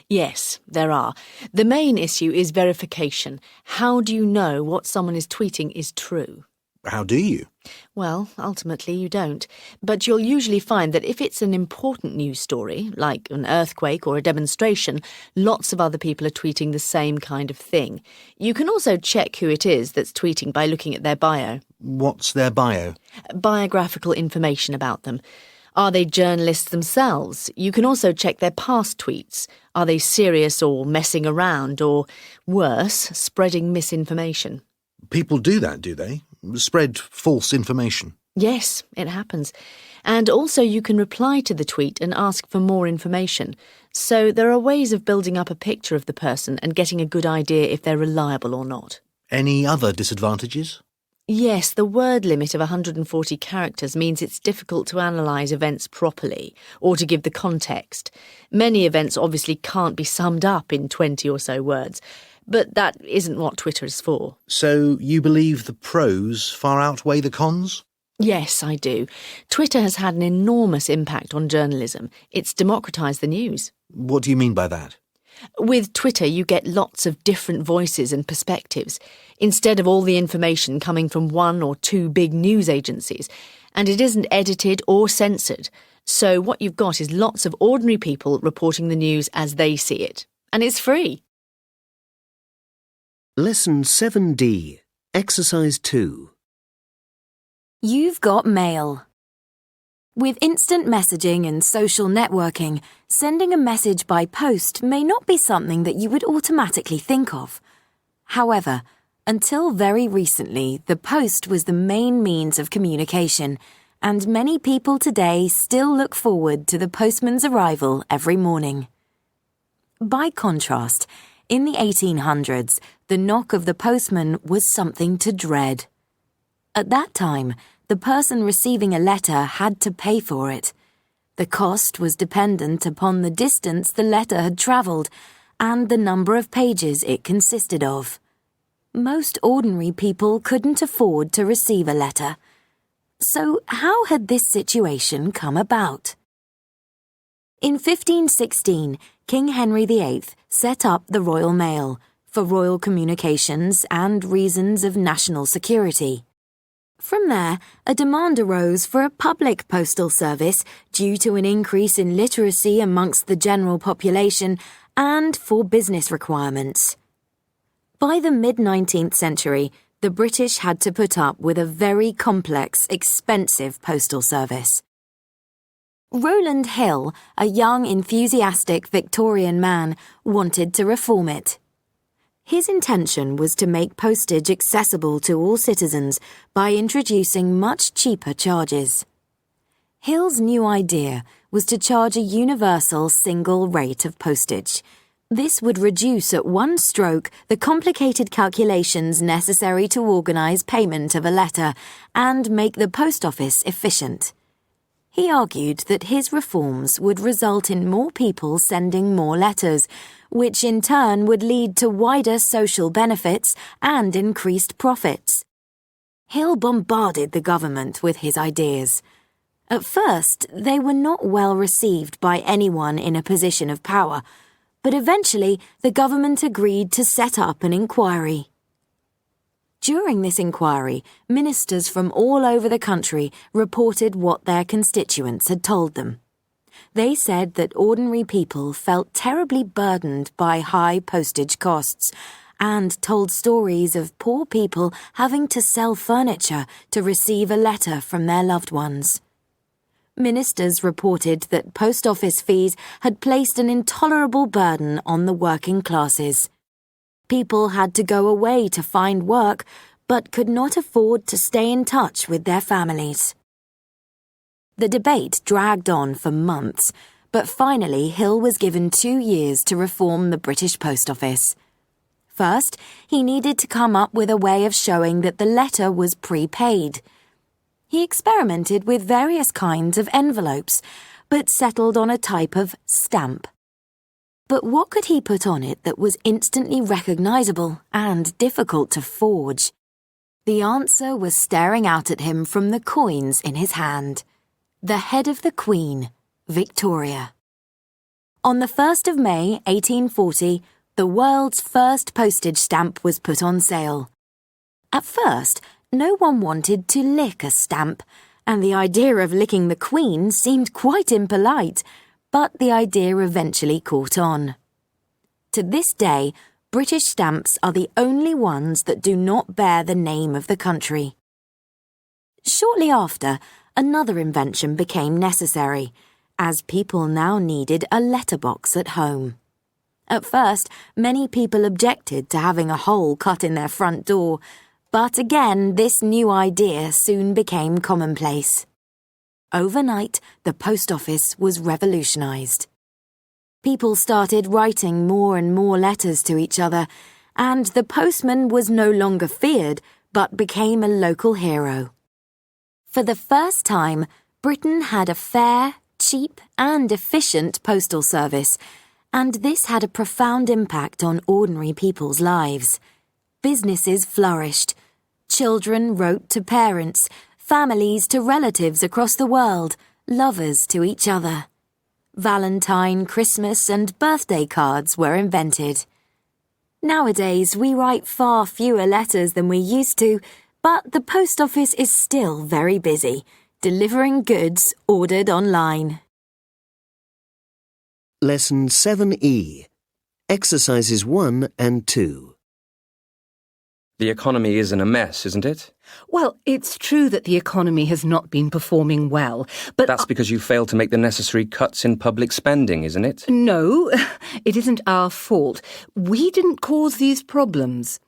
Yes, there are. The main issue is verification. How do you know what someone is tweeting is true? How do you? Well, ultimately you don't. But you'll usually find that if it's an important news story, like an earthquake or a demonstration, lots of other people are tweeting the same kind of thing. You can also check who it is that's tweeting by looking at their bio. What's their bio? Biographical information about them. Are they journalists themselves? You can also check their past tweets. Are they serious or messing around or, worse, spreading misinformation? People do that, do they? Spread false information? Yes, it happens. And also you can reply to the tweet and ask for more information. So there are ways of building up a picture of the person and getting a good idea if they're reliable or not. Any other disadvantages? Yes, the word limit of 140 characters means it's difficult to analyse events properly or to give the context. Many events obviously can't be summed up in 20 or so words, but that isn't what Twitter is for. So you believe the pros far outweigh the cons? Yes, I do. Twitter has had an enormous impact on journalism. It's democratised the news. What do you mean by that? With Twitter, you get lots of different voices and perspectives, instead of all the information coming from one or two big news agencies, and it isn't edited or censored. So what you've got is lots of ordinary people reporting the news as they see it. And it's free. Lesson 7D. Exercise 2. You've got mail. With instant messaging and social networking, sending a message by post may not be something that you would automatically think of. However, until very recently, the post was the main means of communication, and many people today still look forward to the postman's arrival every morning. By contrast, in the 1800s, the knock of the postman was something to dread. At that time, the person receiving a letter had to pay for it. The cost was dependent upon the distance the letter had travelled and the number of pages it consisted of. Most ordinary people couldn't afford to receive a letter. So how had this situation come about? In 1516, King Henry VIII set up the Royal Mail for royal communications and reasons of national security. From there, a demand arose for a public postal service due to an increase in literacy amongst the general population and for business requirements. By the mid-19th century, the British had to put up with a very complex, expensive postal service. Rowland Hill, a young, enthusiastic Victorian man, wanted to reform it. His intention was to make postage accessible to all citizens by introducing much cheaper charges. Hill's new idea was to charge a universal single rate of postage. This would reduce at one stroke the complicated calculations necessary to organise payment of a letter and make the post office efficient. He argued that his reforms would result in more people sending more letters, which in turn would lead to wider social benefits and increased profits. Hill bombarded the government with his ideas. At first, they were not well received by anyone in a position of power, but eventually the government agreed to set up an inquiry. During this inquiry, ministers from all over the country reported what their constituents had told them. They said that ordinary people felt terribly burdened by high postage costs and told stories of poor people having to sell furniture to receive a letter from their loved ones. Ministers reported that post office fees had placed an intolerable burden on the working classes. People had to go away to find work, but could not afford to stay in touch with their families. The debate dragged on for months, but finally Hill was given 2 years to reform the British Post Office. First, he needed to come up with a way of showing that the letter was prepaid. He experimented with various kinds of envelopes, but settled on a type of stamp. But what could he put on it that was instantly recognisable and difficult to forge? The answer was staring out at him from the coins in his hand. The head of the Queen, Victoria. On the 1st of May, 1840, the world's first postage stamp was put on sale. At first, no one wanted to lick a stamp, and the idea of licking the Queen seemed quite impolite, but the idea eventually caught on. To this day, British stamps are the only ones that do not bear the name of the country. Shortly after, another invention became necessary, as people now needed a letterbox at home. At first, many people objected to having a hole cut in their front door, but again, this new idea soon became commonplace. Overnight, the post office was revolutionised. People started writing more and more letters to each other, and the postman was no longer feared, but became a local hero. For the first time, Britain had a fair, cheap, and efficient postal service, and this had a profound impact on ordinary people's lives. Businesses flourished. Children wrote to parents, families to relatives across the world, lovers to each other. Valentine, Christmas, and birthday cards were invented. Nowadays, we write far fewer letters than we used to, but the post office is still very busy, delivering goods ordered online. Lesson 7E. Exercises 1 and 2. The economy is in a mess, isn't it? Well, it's true that the economy has not been performing well, but... That's because you failed to make the necessary cuts in public spending, isn't it? No, it isn't our fault. We didn't cause these problems.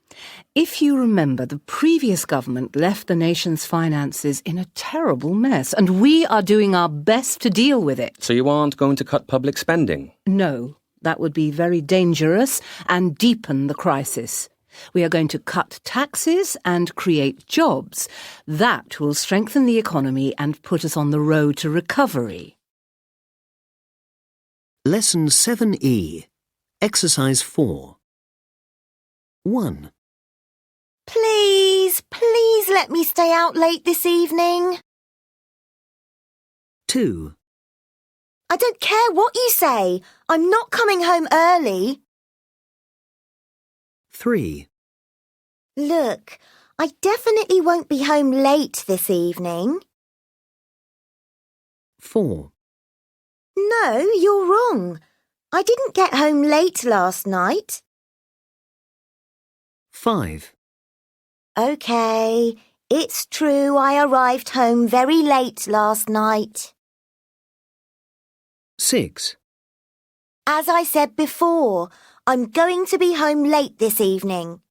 If you remember, the previous government left the nation's finances in a terrible mess, and we are doing our best to deal with it. So you aren't going to cut public spending? No, that would be very dangerous and deepen the crisis. We are going to cut taxes and create jobs. That will strengthen the economy and put us on the road to recovery. Lesson 7E. Exercise 4. 1. Please let me stay out late this evening. 2. I don't care what you say. I'm not coming home early. 3. Look, I definitely won't be home late this evening. 4. No, you're wrong. I didn't get home late last night. 5. OK, it's true I arrived home very late last night. 6. As I said before, I'm going to be home late this evening.